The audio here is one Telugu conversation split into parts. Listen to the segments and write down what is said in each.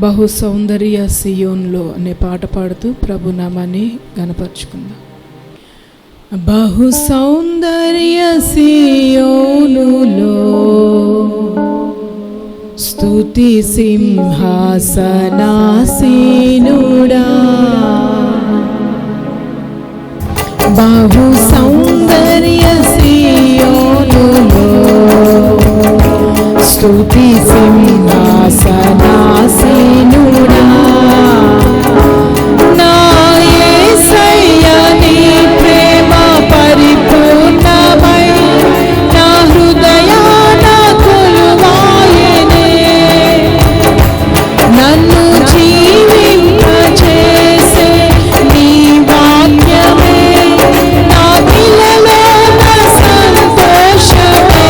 బహు సౌందర్య సియోన్లో అనే పాట పాడుతూ ప్రభు నామాన్ని గణపరుచుకుందాం. బహు సౌందర్య సియోనులో స్తుతి సింహాసనాసీనుడా, బహు సౌందర్య సియోనులో స్తుతి సింహాసనాసీనుడా, నా యేసయ్యా నీ ప్రేమ పరిపూర్ణమై నా హృదయాన కొలువాయెనే, నన్ను జీవింపచేసే నీ వాక్యమే నా పిల్లలో నా సంతోషమే.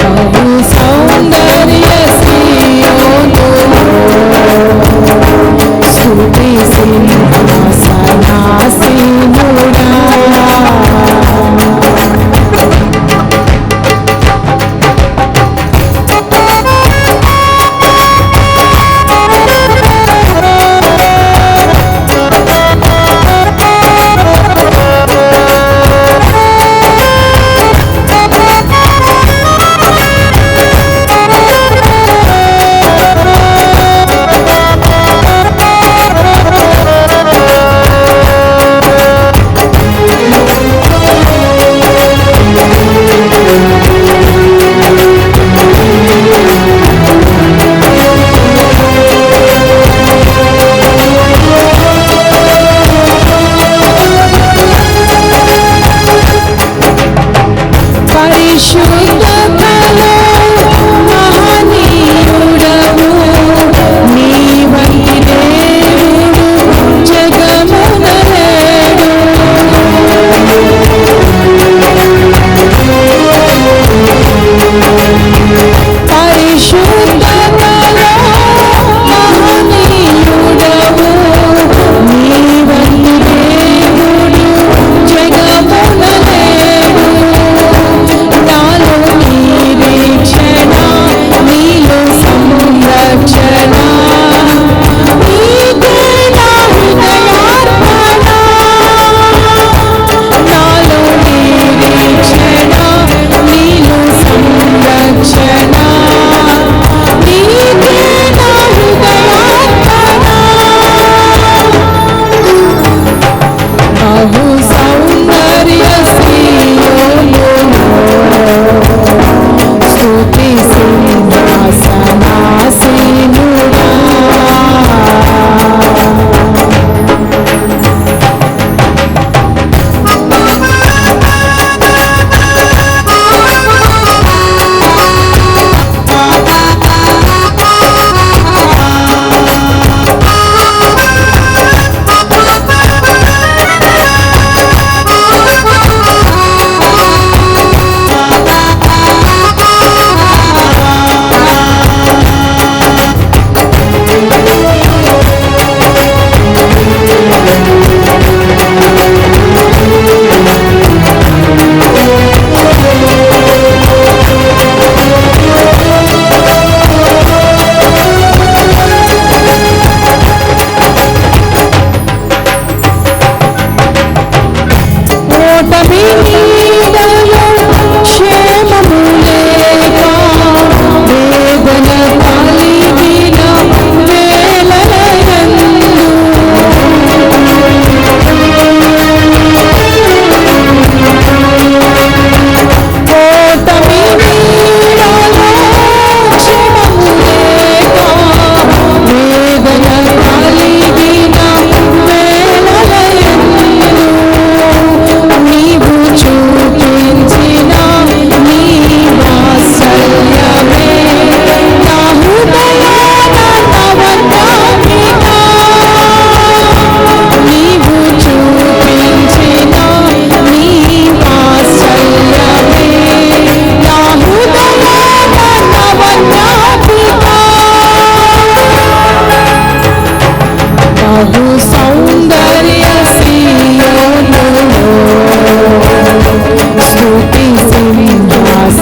బహు సౌందర్య సియోనులో స్తుతి సింహాసనాసీనుడా, పరిశుద్ధతలో మహనీయుడవు, నీ వంటి దేవుడు జగమున లేడు. పరిశుద్ధతలో మహనీయుడవు, నీ వంటి దేవుడు జగమున లేడు. నాలో నిరీక్షణ, నీలో సంరక్షణ, నీకే నా హృదయార్పణ. నాలో నిరీక్షణ, నీలో సంరక్షణ, నీకే నా హృదయార్పణ. బహు సౌందర్య సియోనులో స్తుతి సింహాసనాసీనుడా, ఓటమి నీడలో క్షేమము లేక వేదన కలిగిన వేళలయందు, ఓటమి నీడలో క్షేమము లేక వేదన కలిగిన వేళలయందు, నీవు చూపించిన నీ వాత్సల్యమే నా హృదయాన నవజ్ఞాపిక. నీవు చూపించిన నీ వాత్సల్యమే నా హృదయాన నవజ్ఞాపిక. బహు సౌందర్య సియోనులో స్తుతి సింహాసనాసీనుడా,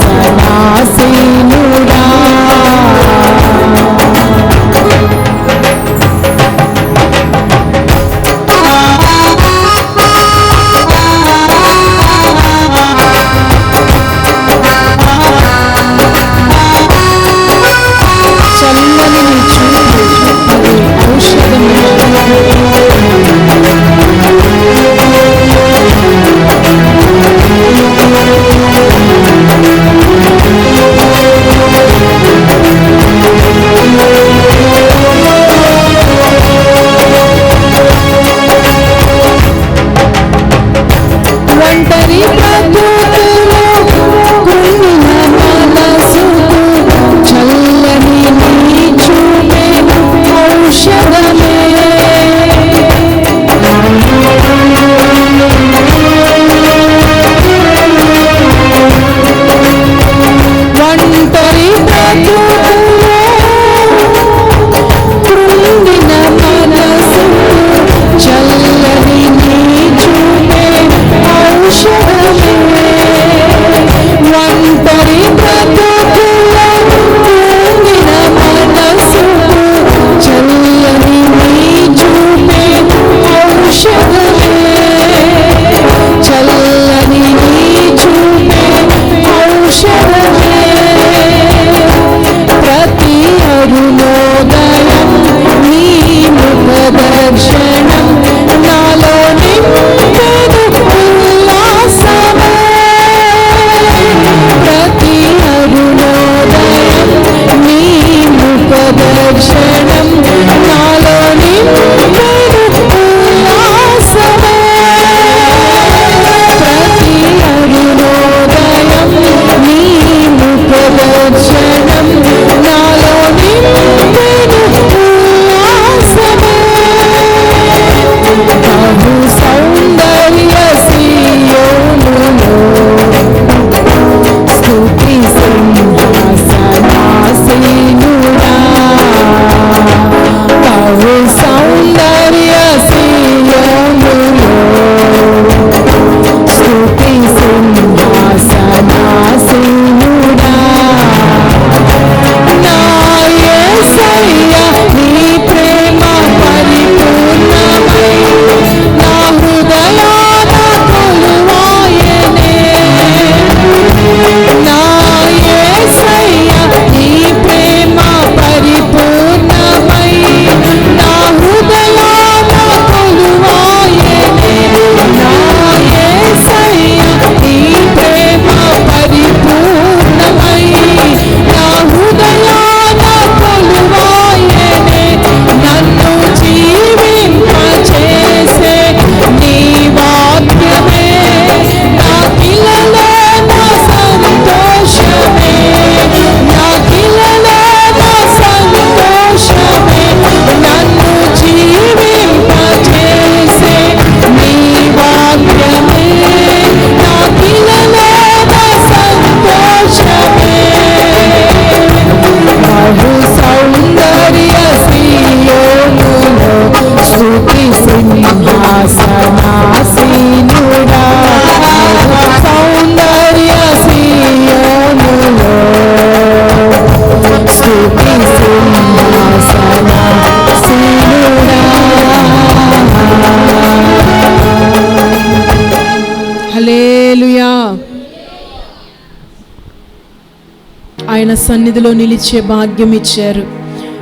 ఆయన సన్నిధిలో నిలిచే భాగ్యం ఇచ్చారు.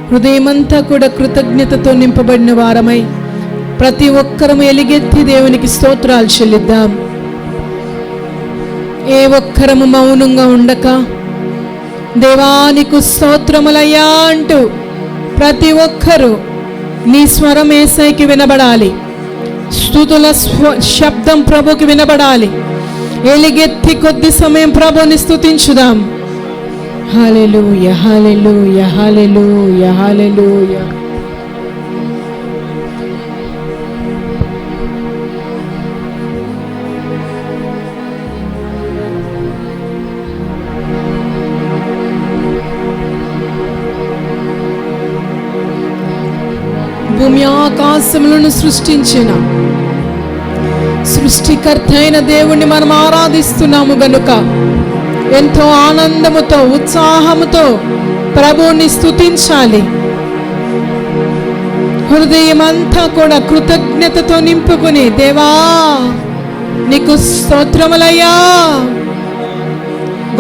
హృదయమంతా కూడా కృతజ్ఞతతో నింపబడిన వారమై ప్రతి ఒక్కరము ఎలుగెత్తి దేవునికి స్తోత్రాలు చెల్లిద్దాం. ఏ ఒక్కరము మౌనంగా ఉండక దేవానికి స్తోత్రములయ్యా అంటూ ప్రతి ఒక్కరూ నీ స్వరం యేసయ్యకి వినబడాలి. స్తుతుల శబ్దం ప్రభుకి వినబడాలి. ఎలుగెత్తి కొద్ది సమయం ప్రభుని స్తుతించుదాం. హల్లెలూయా హల్లెలూయా హల్లెలూయా హల్లెలూయా. భూమి ఆకాశములను సృష్టించిన సృష్టికర్త అయిన దేవుణ్ణి మనం ఆరాధిస్తున్నాము గనుక ఎంతో ఆనందముతో ఉత్సాహముతో ప్రభువుని స్తుతించాలి. హృదయం అంతా కూడా కృతజ్ఞతతో నింపుకుని దేవా నీకు స్తోత్రములయ్యా,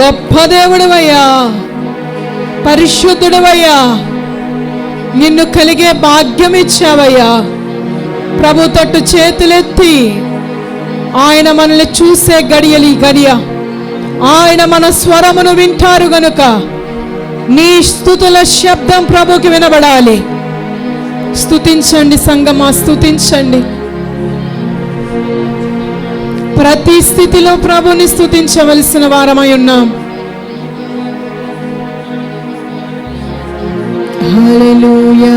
గొప్ప దేవుడవయ్యా, పరిశుద్ధుడవయ్యా, నిన్ను కలిగే భాగ్యం ఇచ్చావయ్యా. ప్రభు తట్టు చేతులెత్తి ఆయన మనల్ని చూసే గడియలి గడియ, ఆయన మన స్వరమును వింటారు గనుక నీ స్తుతుల శబ్దం ప్రభుకి వినబడాలి. స్తుతించండి సంగమా, స్తుతించండి. ప్రతి స్థితిలో ప్రభుని స్తుతించవలసిన వారమై ఉన్నాం. హల్లెలూయా.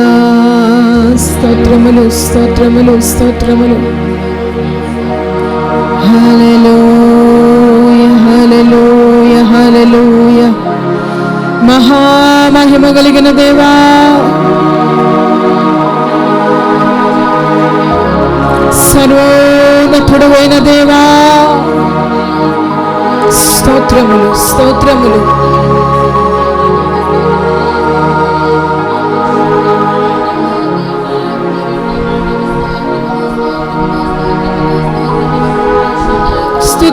స్తోత్రములు స్తోత్రములు స్తోత్రములు. హల్లెలూయా హల్లెలూయా హల్లెలూయా. మహామహిమ కలిగిన దేవా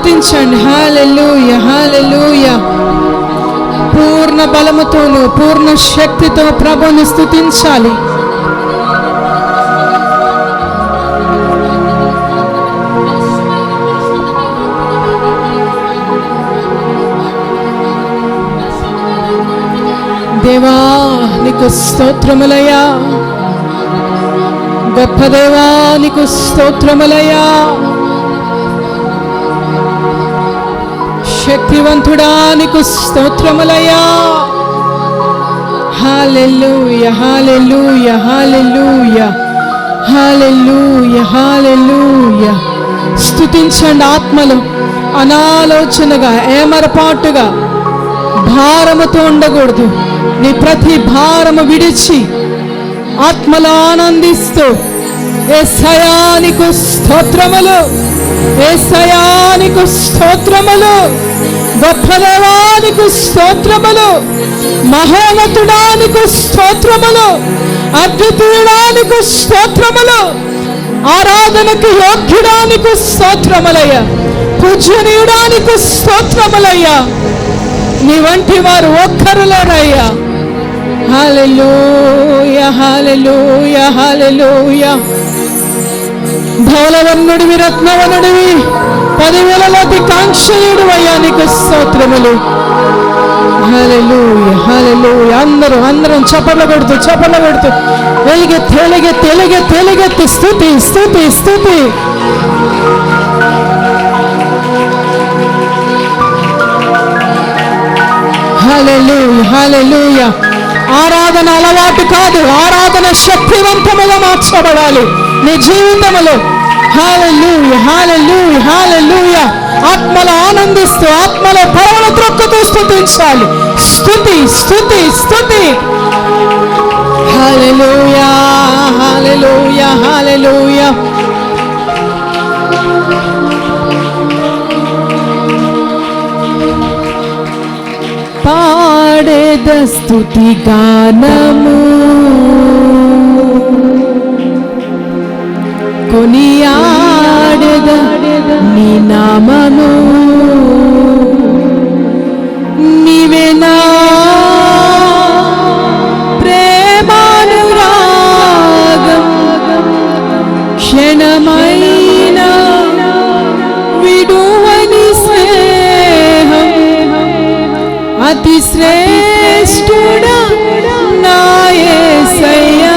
స్తుతించండి. హల్లెలూయా, హల్లెలూయా. పూర్ణ బలముతోను పూర్ణ శక్తితో ప్రభువుని స్తుతించాలి. దేవా నీకు స్తోత్రములయ్యా, గొప్ప దేవా నీకు స్తోత్రములయ్యా, శక్తివంతుడా నీకు స్తోత్రములయ్యా. హల్లెలూయా, హల్లెలూయా, హల్లెలూయా, హల్లెలూయా, హల్లెలూయా. స్తుతించండి ఆత్మలు, అనాలోచనగా ఏమరపాటుగా భారముతో ఉండకూడదు. నీ ప్రతి భారము విడిచి ఆత్మలో ఆనందిస్తూ యేసయ్యా నీకు స్తోత్రములు, యేసయ్యా నీకు స్తోత్రములు, గొప్ప దేవా నీకు స్తోత్రములు, మహోన్నతుడా నీకు స్తోత్రములు, అద్వితీయుడా నీకు స్తోత్రములు, ఆరాధనకు యోగ్యుడా నీకు స్తోత్రములయ్యా, పూజనీయుడా నీకు స్తోత్రములయ్యా. నీ వంటి వారు ఒక్కరు లేరయ్యా. హల్లెలూయా, హల్లెలూయా, హల్లెలూయా. ధవలవర్ణుడివి, రత్నవర్ణుడివి, 10,000 కాంక్షణీయుడు అయ్యా నీకు స్తోత్రములు. హల్లెలూయా, హల్లెలూయా. అందరం చప్పట్లు కొడుతూ వెలిగెత్తి స్తుతి స్తుతి స్తుతి. హల్లెలూయా, హల్లెలూయా. ఆరాధన అలవాటు కాదు, ఆరాధన శక్తివంతముగా మార్చబడాలి నీ జీవితములో. హల్లెలూయా, హల్లెలూయా, హల్లెలూయా. ఆత్మలో ఆనందిస్తూ ఆత్మలో పరమను త్రొక్కుతూ స్తుతించాలి. స్తుతి స్తుతి స్తుతి. హల్లెలూయా, హల్లెలూయా, హల్లెలూయా. పాడేద స్తుతి గానము, కొనియాడెద నీ నామము. నీవే నా ప్రేమానురాగం, క్షణమైన విడువని స్నేహం, అతి శ్రేష్ఠుడా నా యేసయ్యా.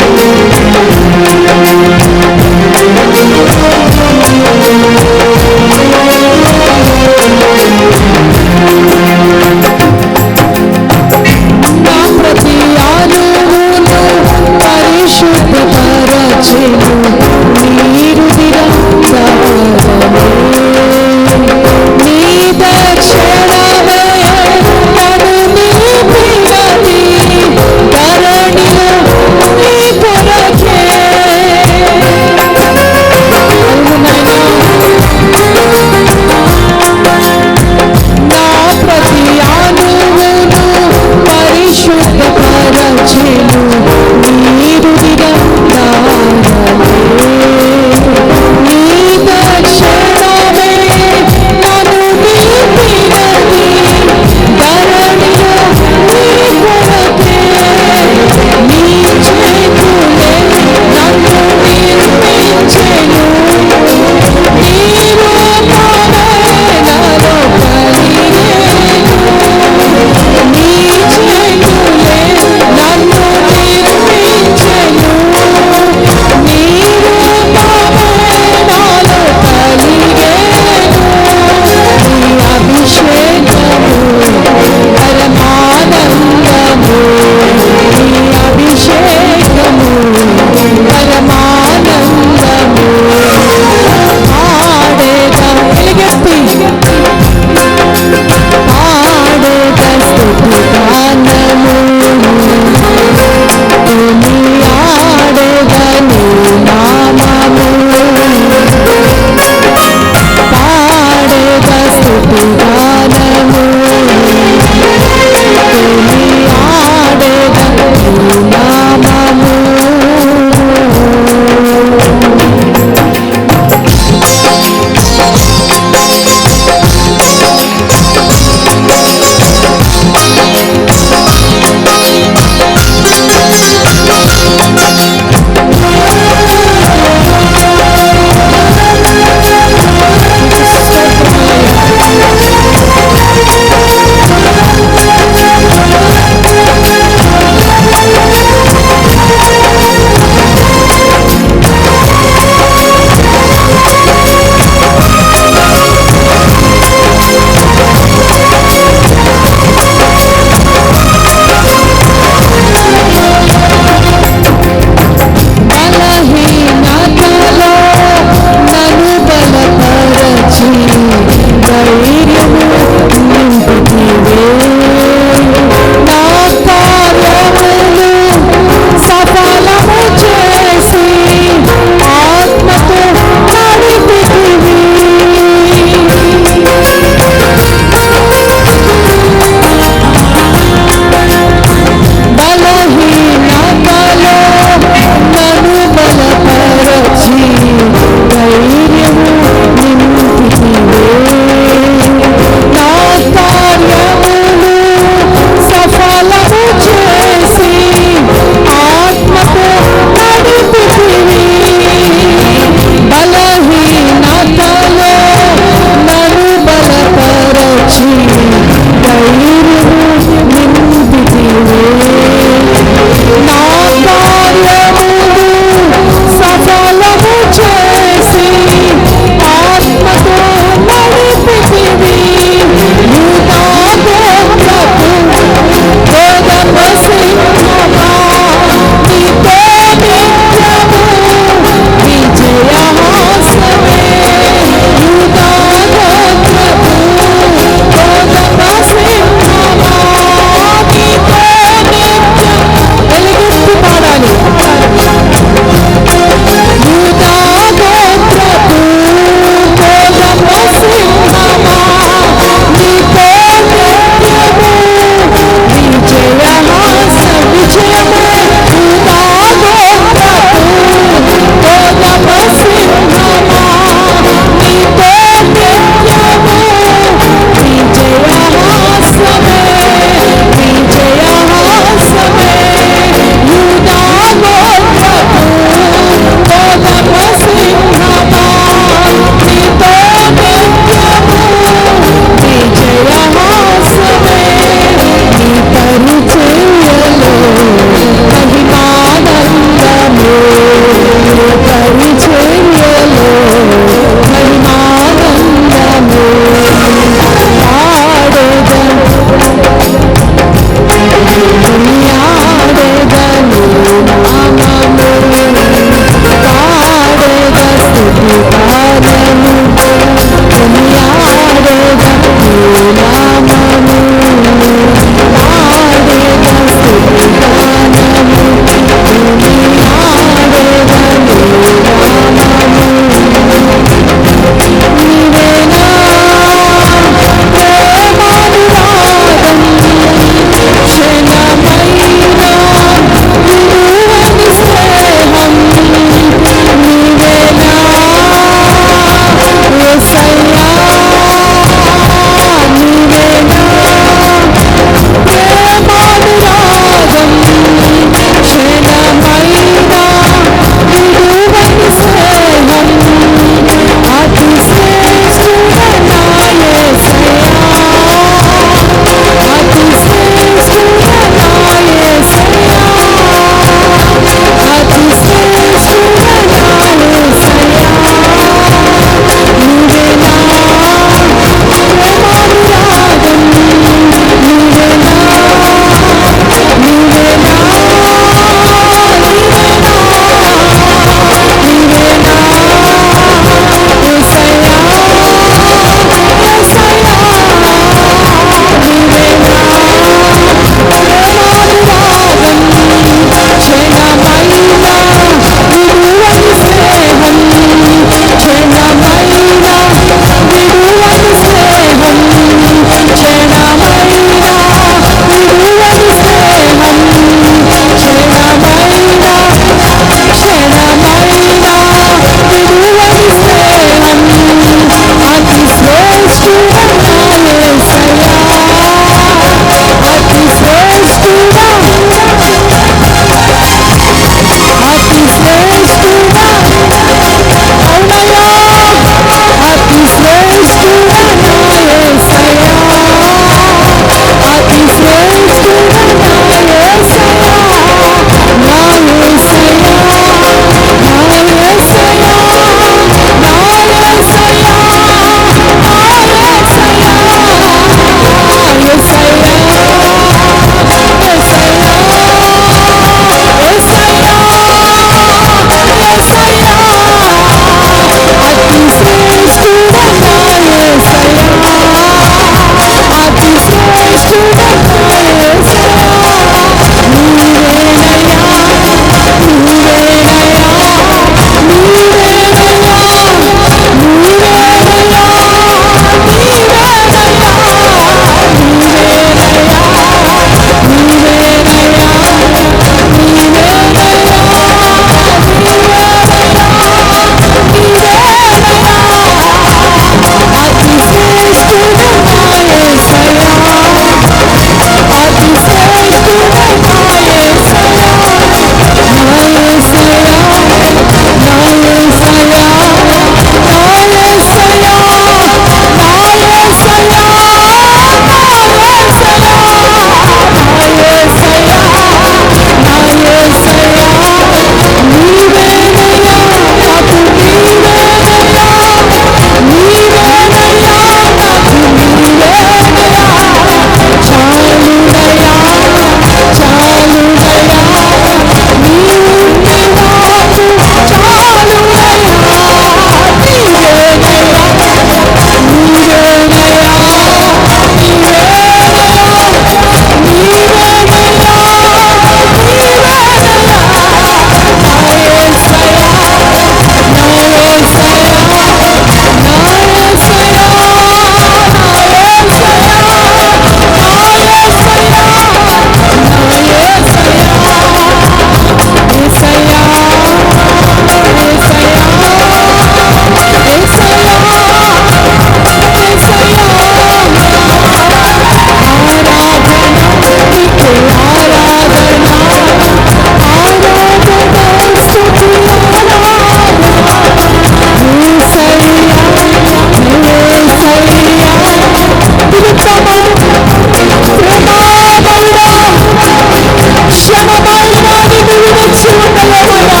క్షణమైనా నిన్ను విడిచి ఉండలేమయ్యా.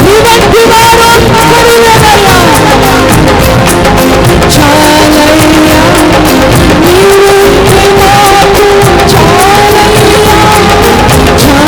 నీ వంటి వారు ఒక్కరు లేరయ్యా. చాలయ్యా నీవు మాకు చాలయ్యా, చాలయ్యా,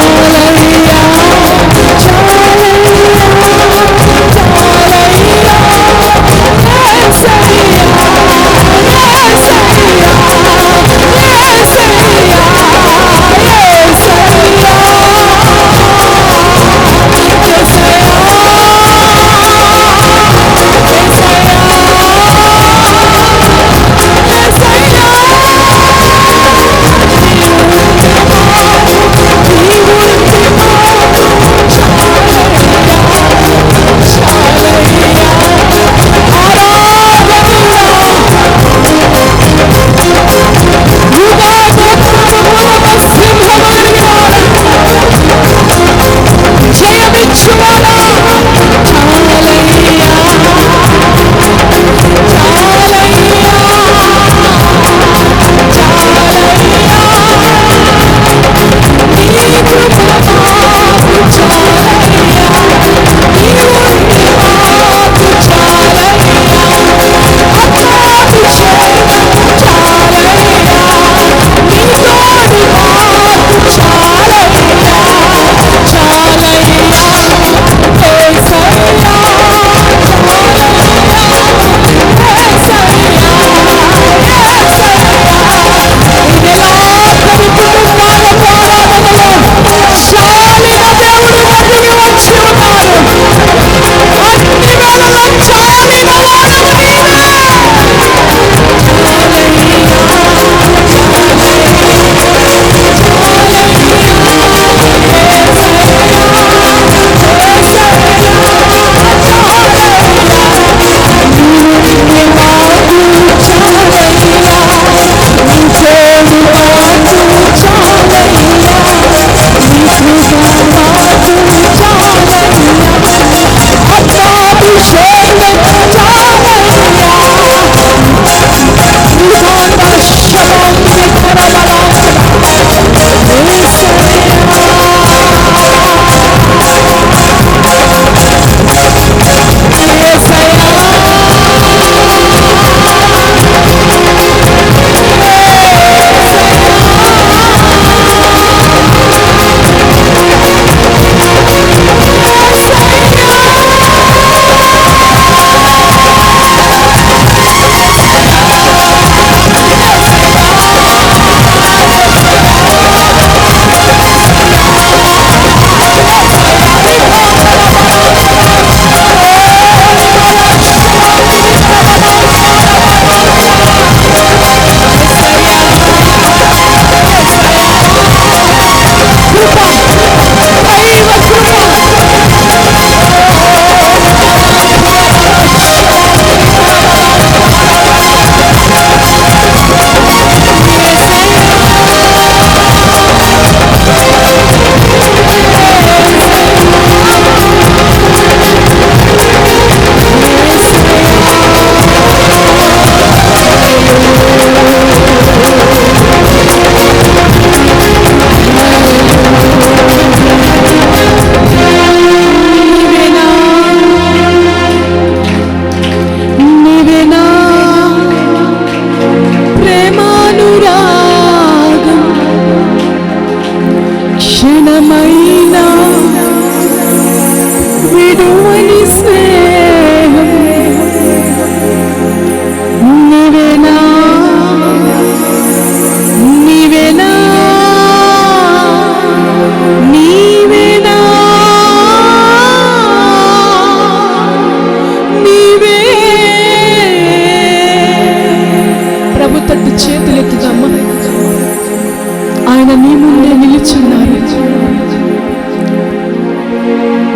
ఆయన నీ ముందే నిలుచున్నారు.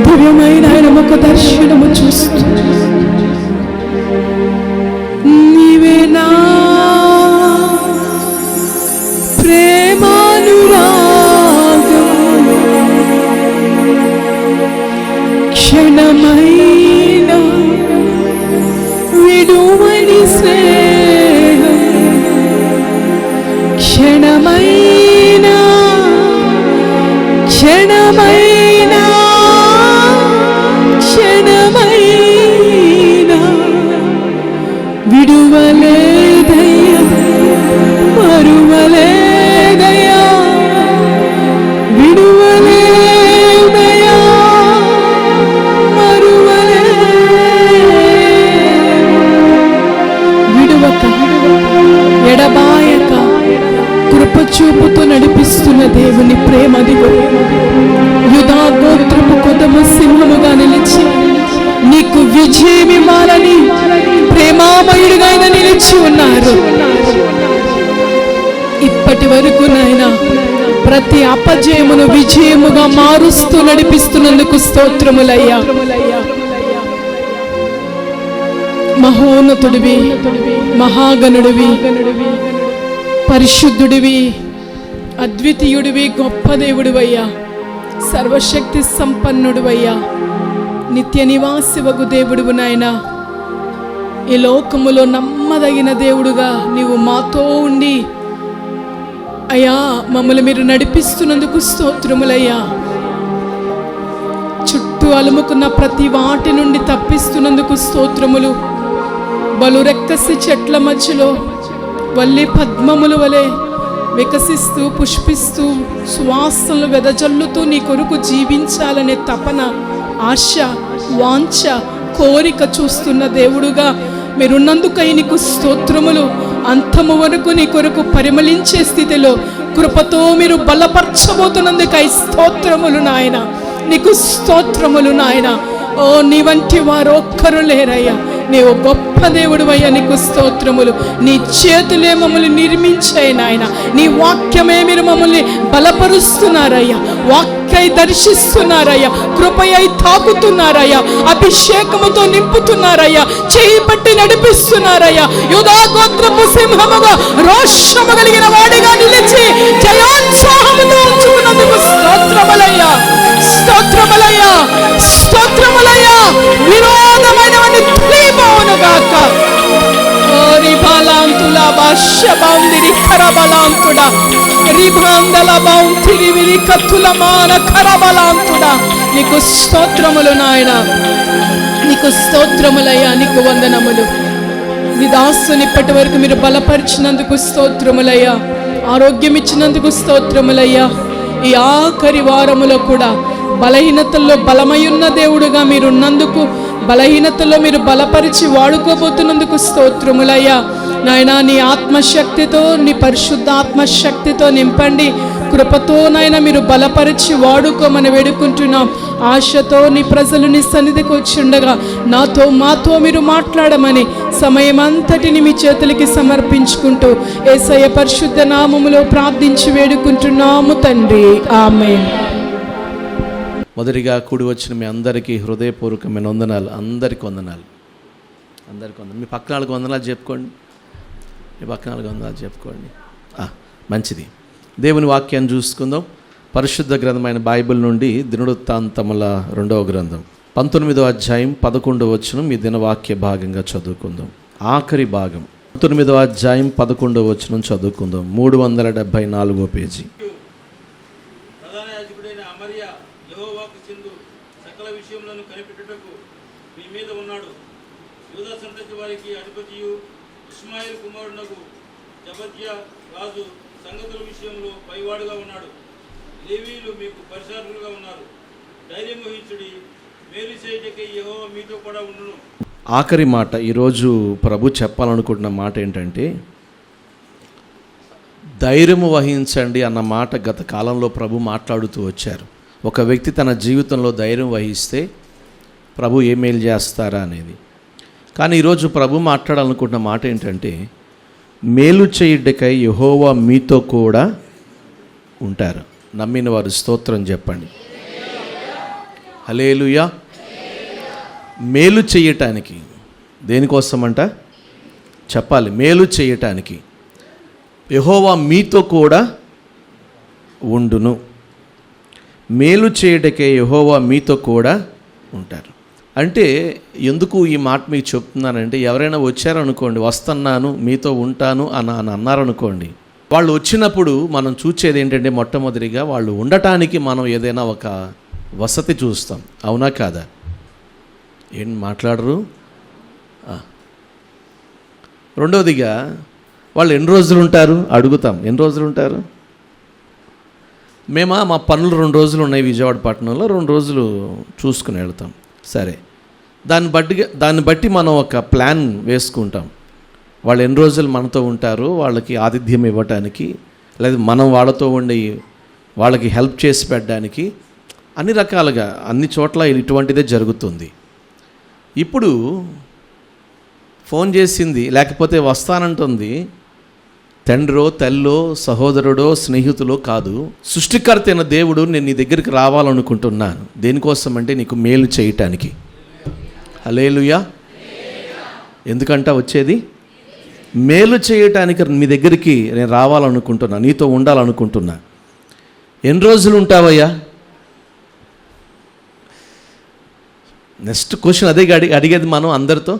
దివ్యమైన ఆయన ముఖ దర్శనము చూస్తూ నీవేనా ప్రేమానురాగం క్షణమైన విడువని స్నేహం క్షణమైన క్షణమైనా క్షణమైనా విడువలేదయ్యా మరువలేదయ్యా విడువలేదయ్యా మరువలే విడువక ఎడబాయక కృప చూపుతూ నడిపిస్తున్న దేవుని ప్రేమ అదిగో. యూదా గోత్రపు కొదమ సింహముగా నిలిచి నీకు విజయం ఇవ్వాలని ప్రేమామయుడిగా ఆయన నిలిచి ఉన్నారు. ఇప్పటి వరకు నాయన ప్రతి అపజయమును విజయముగా మారుస్తూ నడిపిస్తున్నందుకు స్తోత్రములయ్యా. మహోన్నతుడివి, మహాగణుడివి, పరిశుద్ధుడివి, అద్వితీయుడివి, గొప్ప దేవుడివయ్యా, సర్వశక్తి సంపన్నుడివయ్యా, నిత్య నివాసివగు దేవుడువు నాయనా. ఈ లోకములో నమ్మదగిన దేవుడుగా నీవు మాతో ఉండి అయ్యా మమ్మల్ని మీరు నడిపిస్తున్నందుకు స్తోత్రములయ్యా. చుట్టూ అలుముకున్న ప్రతి వాటి నుండి తప్పిస్తున్నందుకు స్తోత్రములు. బలురెక్కసి చెట్ల మధ్యలో వల్లి పద్మముల వలె వికసిస్తూ పుష్పిస్తూ సువాసనలు వెదజల్లుతూ నీ కొరకు జీవించాలనే తపన, ఆశ, వాంఛ, కోరిక చూస్తున్న దేవుడుగా మీరున్నందుకై నీకు స్తోత్రములు. అంతము వరకు నీ కొరకు పరిమళించే స్థితిలో కృపతో మీరు బలపరచబోతున్నందుకై స్తోత్రములు నాయన. నీకు స్తోత్రములు నాయన. ఓ నీ వంటి వారు ఒక్కరు లేరయ్యా. నీవు గొప్ప దేవుడు అయ్యా. నీకు స్తోత్రములు. నీ చేతులే మమ్మల్ని నిర్మించాయి నాయన. నీ వాక్యమే మీరు మమ్మల్ని బలపరుస్తున్నారయ్యా. వాక్యై దర్శిస్తున్నారయ్యా. కృపయై తాకుతున్నారయ్యా. అభిషేకముతో నింపుతున్నారయ్యా. చేయి పట్టి నడిపిస్తున్నారయ్యా. యూదా గోత్రపు సింహముగా రోషము కలిగిన వాడిగా నిలిచి జయోత్సాహముతో ఉంచుకున్నందుకు స్తోత్రములయ్యా. స్తోత్రములయ్యా. స్తోత్రములయ్యా. విరోధమైనవన్నీ తొలిపోవునుగాక. ఓరి బలాంతులా భాష్యబాందిరి ఖరబలాంతుడా రిభాందల బాంతిరి విరి కత్తులమాన ఖరబలాంతుడా. నీకు స్తోత్రములు నాయన. నీకు స్తోత్రములయ్యా. నీకు వందనములు. నీ దాసుని ఇప్పటి వరకు మీరు బలపరిచినందుకు స్తోత్రములయ్యా. ఆరోగ్యం ఇచ్చినందుకు స్తోత్రములయ్యా. ఈ ఆఖరి వారములో కూడా బలహీనతల్లో బలమయున్న దేవుడుగా మీరున్నందుకు, బలహీనతలో మీరు బలపరిచి వాడుకోబోతున్నందుకు స్తోత్రములయ్యా. నాయనా నీ ఆత్మశక్తితో, నీ పరిశుద్ధ ఆత్మశక్తితో నింపండి. కృపతో నాయన మీరు బలపరిచి వాడుకోమని వేడుకుంటున్నాం. ఆశతో నీ ప్రజలు నీ సన్నిధికి వచ్చి ఉండగా నాతో మాతో మీరు మాట్లాడమని సమయం అంతటిని మీ చేతులకి సమర్పించుకుంటూ యేసయ్య పరిశుద్ధ నామములో ప్రార్థించి వేడుకుంటున్నాము తండ్రి. ఆమేన్. మొదటిగా కూడి వచ్చిన మీ అందరికీ హృదయపూర్వకమైన వందనాలు. అందరికీ వందనాలు. మీ పక్కన వాళ్ళకి వందనాలు చెప్పుకోండి. మీ పక్కన వాళ్ళకి వందనాలు చెప్పుకోండి. మంచిది. దేవుని వాక్యాన్ని చూసుకుందాం. పరిశుద్ధ గ్రంథమైన బైబిల్ నుండి దినవృత్తాంతముల 2వ గ్రంథం 19వ అధ్యాయం 11వ వచనం ఈ దినవాక్య భాగంగా చదువుకుందాం. ఆఖరి భాగం 19వ అధ్యాయం 11వ వచనం చదువుకుందాం. 374వ పేజీ. సకల విషయములను కనిపెట్టుటకు మీ మీద ఉన్నాడు. యూదా సంతతి వారికి అధిపతియు ఇష్మాయేలు కుమారునకు జబద్యా రాజు సంగతుల విషయంలో పైవాడుగా ఉన్నాడు. లేవీయులు మీకు పరిచారకులుగా ఉన్నారు. ధైర్యం వహించుడి, మేలు చేయటకై యెహోవా మీతో కూడా ఉండును. ఆఖరి మాట ఈరోజు ప్రభు చెప్పాలనుకుంటున్న మాట ఏంటంటే, ధైర్యము వహించండి అన్న మాట గత కాలంలో ప్రభు మాట్లాడుతూ వచ్చారు. ఒక వ్యక్తి తన జీవితంలో ధైర్యం వహిస్తే ప్రభు ఏ మేలు చేస్తారా అనేది. కానీ ఈరోజు ప్రభు మాట్లాడాలనుకుంటున్న మాట ఏంటంటే, మేలు చేయుటకై యెహోవా మీతో కూడా ఉంటారు. నమ్మిన వారు స్తోత్రం చెప్పండి. హల్లెలూయా. మేలు చేయటానికి దేనికోసమంట చెప్పాలి. మేలు చేయటానికి యెహోవా మీతో కూడా ఉండును. మేలు చేయటకే యెహోవా మీతో కూడా ఉంటారు. అంటే ఎందుకు ఈ మాట మీకు చెప్తున్నానంటే, ఎవరైనా వచ్చారనుకోండి, వస్తున్నాను మీతో ఉంటాను అని అన్నారనుకోండి, వాళ్ళు వచ్చినప్పుడు మనం చూసేది ఏంటంటే మొట్టమొదటిగా వాళ్ళు ఉండటానికి మనం ఏదైనా ఒక వసతి చూస్తాం. అవునా కాదా? ఏం మాట్లాడరు? రెండవదిగా వాళ్ళు ఎన్ని రోజులు ఉంటారు అడుగుతాం. ఎన్ని రోజులు ఉంటారు? మా పనులు 2 రోజులు ఉన్నాయి విజయవాడ పట్టణంలో, 2 రోజులు చూసుకుని వెళ్తాం. సరే, దాన్ని బట్టి మనం ఒక ప్లాన్ వేసుకుంటాం. వాళ్ళు ఎన్ని రోజులు మనతో ఉంటారు, వాళ్ళకి ఆతిథ్యం ఇవ్వటానికి, లేదా మనం వాళ్ళతో ఉండి వాళ్ళకి హెల్ప్ చేసి పెట్టడానికి, అన్ని రకాలుగా అన్ని చోట్ల ఇటువంటిదే జరుగుతుంది. ఇప్పుడు ఫోన్ చేసింది, లేకపోతే వస్తానంటుంది తండ్రో తల్లో సహోదరుడో స్నేహితులో కాదు, సృష్టికర్త అయిన దేవుడు నేను నీ దగ్గరికి రావాలనుకుంటున్నాను. దేనికోసం అంటే నీకు మేలు చేయటానికి. హల్లెలూయా. ఎందుకంట వచ్చేది? మేలు చేయటానికి మీ దగ్గరికి నేను రావాలనుకుంటున్నా, నీతో ఉండాలనుకుంటున్నా. ఎన్ని రోజులు ఉంటావయ్యా? నెక్స్ట్ క్వశ్చన్ అదే అడిగేది మనం అందరితో.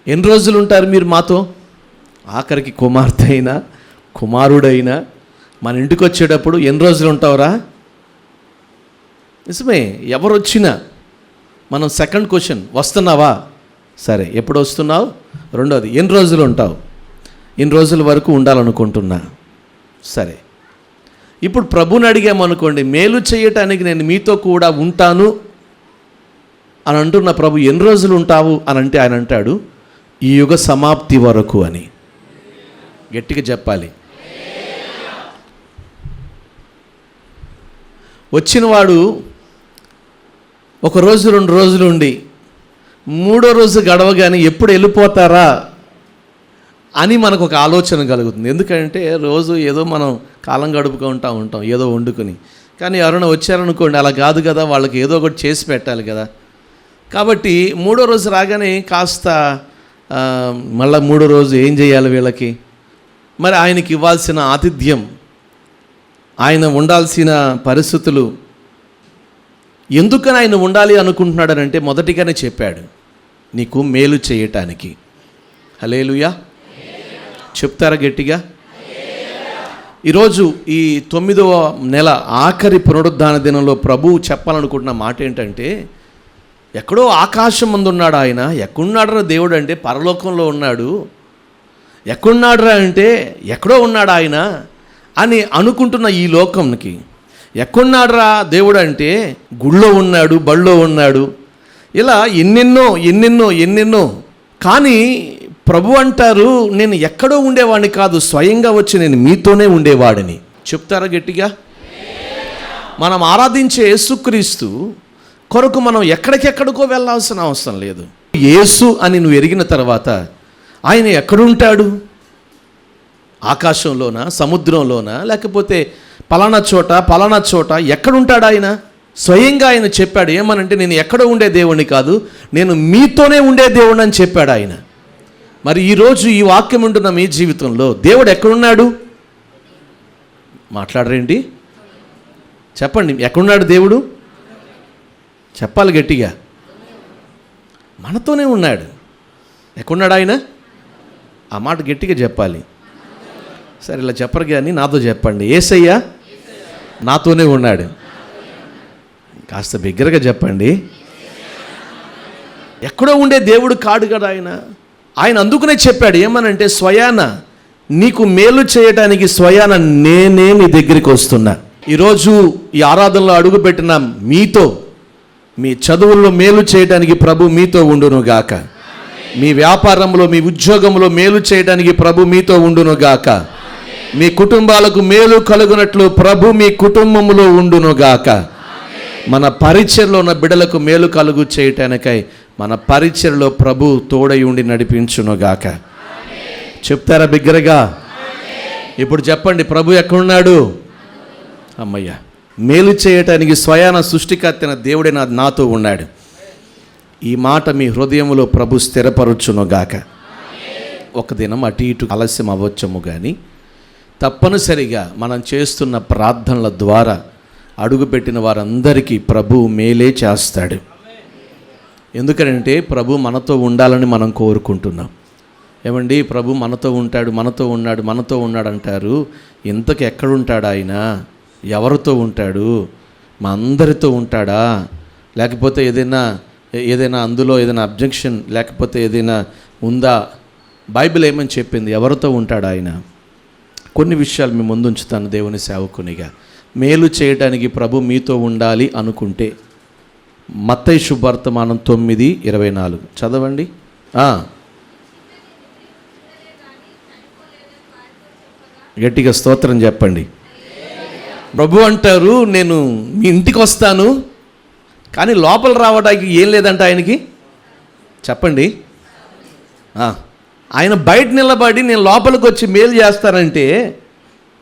ఎన్ని రోజులు ఉంటారు మీరు మాతో? ఆఖరికి కుమార్తె అయినా కుమారుడైనా మన ఇంటికి వచ్చేటప్పుడు ఎన్ని రోజులు ఉంటావురా? నిజమే, ఎవరు వచ్చినా మనం సెకండ్ క్వశ్చన్, వస్తున్నావా? సరే, ఎప్పుడు వస్తున్నావు? రెండోది, ఎన్ని రోజులు ఉంటావు? ఇన్ని రోజుల వరకు ఉండాలనుకుంటున్నా. సరే, ఇప్పుడు ప్రభుని అడిగామనుకోండి, మేలు చేయటానికి నేను మీతో కూడా ఉంటాను అని అంటున్న ప్రభు ఎన్ని రోజులు ఉంటావు అని అంటే ఆయన అంటాడు, ఈ యుగ సమాప్తి వరకు అని. గట్టిగా చెప్పాలి. వచ్చినవాడు 1 రోజు 2 రోజులు ఉండి 3వ రోజు గడవగానే ఎప్పుడు వెళ్ళిపోతారా అని మనకు ఒక ఆలోచన కలుగుతుంది. ఎందుకంటే రోజు ఏదో మనం కాలం గడుపుకుంటూ ఉంటాం ఏదో వండుకొని. కానీ ఎవరైనా వచ్చారనుకోండి, అలా కాదు కదా, వాళ్ళకి ఏదో ఒకటి చేసి పెట్టాలి కదా. కాబట్టి 3వ రోజు రాగానే కాస్త మళ్ళీ 3వ రోజు ఏం చేయాలి వీళ్ళకి? మరి ఆయనకి ఇవ్వాల్సిన ఆతిథ్యం, ఆయన ఉండాల్సిన పరిస్థితులు, ఎందుకని ఆయన ఉండాలి అనుకుంటున్నాడనంటే మొదటిగానే చెప్పాడు, నీకు మేలు చేయటానికి. హల్లెలూయా. చెప్తారా గట్టిగా? ఈరోజు ఈ 9వ నెల ఆఖరి పునరుద్ధాన దినంలో ప్రభువు చెప్పాలనుకుంటున్న మాట ఏంటంటే, ఎక్కడో ఆకాశం ముందు ఉన్నాడు ఆయన. ఎక్కడున్నాడురా దేవుడు అంటే పరలోకంలో ఉన్నాడు. ఎక్కడున్నాడురా అంటే ఎక్కడో ఉన్నాడు ఆయన అని అనుకుంటున్న ఈ లోకంకి, ఎక్కడున్నాడురా దేవుడు అంటే గుళ్ళో ఉన్నాడు, బళ్ళో ఉన్నాడు, ఇలా ఎన్నెన్నో. కానీ ప్రభు అంటారు, నేను ఎక్కడో ఉండేవాడిని కాదు, స్వయంగా వచ్చి నేను మీతోనే ఉండేవాడిని. చెప్తారా గట్టిగా? మనం ఆరాధించే యేసుక్రీస్తు కొరకు మనం ఎక్కడికెక్కడికో వెళ్ళాల్సిన అవసరం లేదు. యేసు అని నువ్వు ఎరిగిన తర్వాత ఆయన ఎక్కడుంటాడు? ఆకాశంలోనా, సముద్రంలోనా, లేకపోతే పలానా చోట ఎక్కడుంటాడు ఆయన? స్వయంగా ఆయన చెప్పాడు. ఏమనంటే, నేను ఎక్కడో ఉండే దేవుణ్ణి కాదు, నేను మీతోనే ఉండే దేవుణ్ణి అని చెప్పాడు ఆయన. మరి ఈరోజు ఈ వాక్యం ఉంటున్న మీ జీవితంలో దేవుడు ఎక్కడున్నాడు? మాట్లాడరేంటి? చెప్పండి, ఎక్కడున్నాడు దేవుడు? చెప్పాలి గట్టిగా. మనతోనే ఉన్నాడు. ఎక్కడున్నాడు ఆయన? ఆ మాట గట్టిగా చెప్పాలి. సరే, ఇలా చెప్పరు కానీ నాతో చెప్పండి, యేసయ్య నాతోనే ఉన్నాడు. కాస్త బిగ్గరగా చెప్పండి. ఎక్కడో ఉండే దేవుడు కాడు కదా ఆయన. ఆయన అందుకునే చెప్పాడు, ఏమనంటే, స్వయాన నీకు మేలు చేయటానికి స్వయాన నేనే నీ దగ్గరికి వస్తున్నా. ఈరోజు ఈ ఆరాధనలో అడుగుపెట్టిన మీతో, మీ చదువుల్లో మేలు చేయడానికి ప్రభు మీతో ఉండునుగాక. మీ వ్యాపారంలో, మీ ఉద్యోగంలో మేలు చేయడానికి ప్రభు మీతో ఉండునుగాక. మీ కుటుంబాలకు మేలు కలుగునట్లు ప్రభు మీ కుటుంబంలో ఉండునుగాక. మన పరిచర్లో ఉన్న బిడ్డలకు మేలు కలుగు చేయటానికై మన పరిచర్లో ప్రభు తోడై ఉండి నడిపించునుగాక. చెప్తారా బిగ్గరగా? ఇప్పుడు చెప్పండి, ప్రభు ఎక్కడున్నాడు? అమ్మయ్య, మేలు చేయటానికి స్వయాన సృష్టికర్తైన దేవుడే నాతో ఉన్నాడు. ఈ మాట మీ హృదయంలో ప్రభు స్థిరపరచునుగాక. ఒక దినం అటు ఇటు ఆలస్యం అవ్వచ్చము, కానీ తప్పనిసరిగా మనం చేస్తున్న ప్రార్థనల ద్వారా అడుగుపెట్టిన వారందరికీ ప్రభు మేలే చేస్తాడు. ఎందుకంటే ప్రభు మనతో ఉండాలని మనం కోరుకుంటున్నాం. ఏమండి ప్రభు మనతో ఉంటాడు, మనతో ఉన్నాడు, మనతో ఉన్నాడు అంటారు. ఇంతకు ఎక్కడుంటాడు ఆయన? ఎవరితో ఉంటాడు? మా అందరితో ఉంటాడా? లేకపోతే ఏదైనా అందులో ఏదైనా అబ్జెక్షన్ లేకపోతే ఏదైనా ఉందా? బైబిల్ ఏమని చెప్పింది? ఎవరితో ఉంటాడు ఆయన? కొన్ని విషయాలు మీ ముందు ఉంచుతాను దేవుని సేవకునిగా. మేలు చేయడానికి ప్రభు మీతో ఉండాలి అనుకుంటే మత్తయి శుభవర్తమానం 9:24 చదవండి. గట్టిగా స్తోత్రం చెప్పండి. ప్రభు అంటారు, నేను మీ ఇంటికి వస్తాను, కానీ లోపల రావడానికి ఏం లేదంట ఆయనకి. చెప్పండి. ఆయన బయట నిలబడి నేను లోపలికి వచ్చి మేలు చేస్తానంటే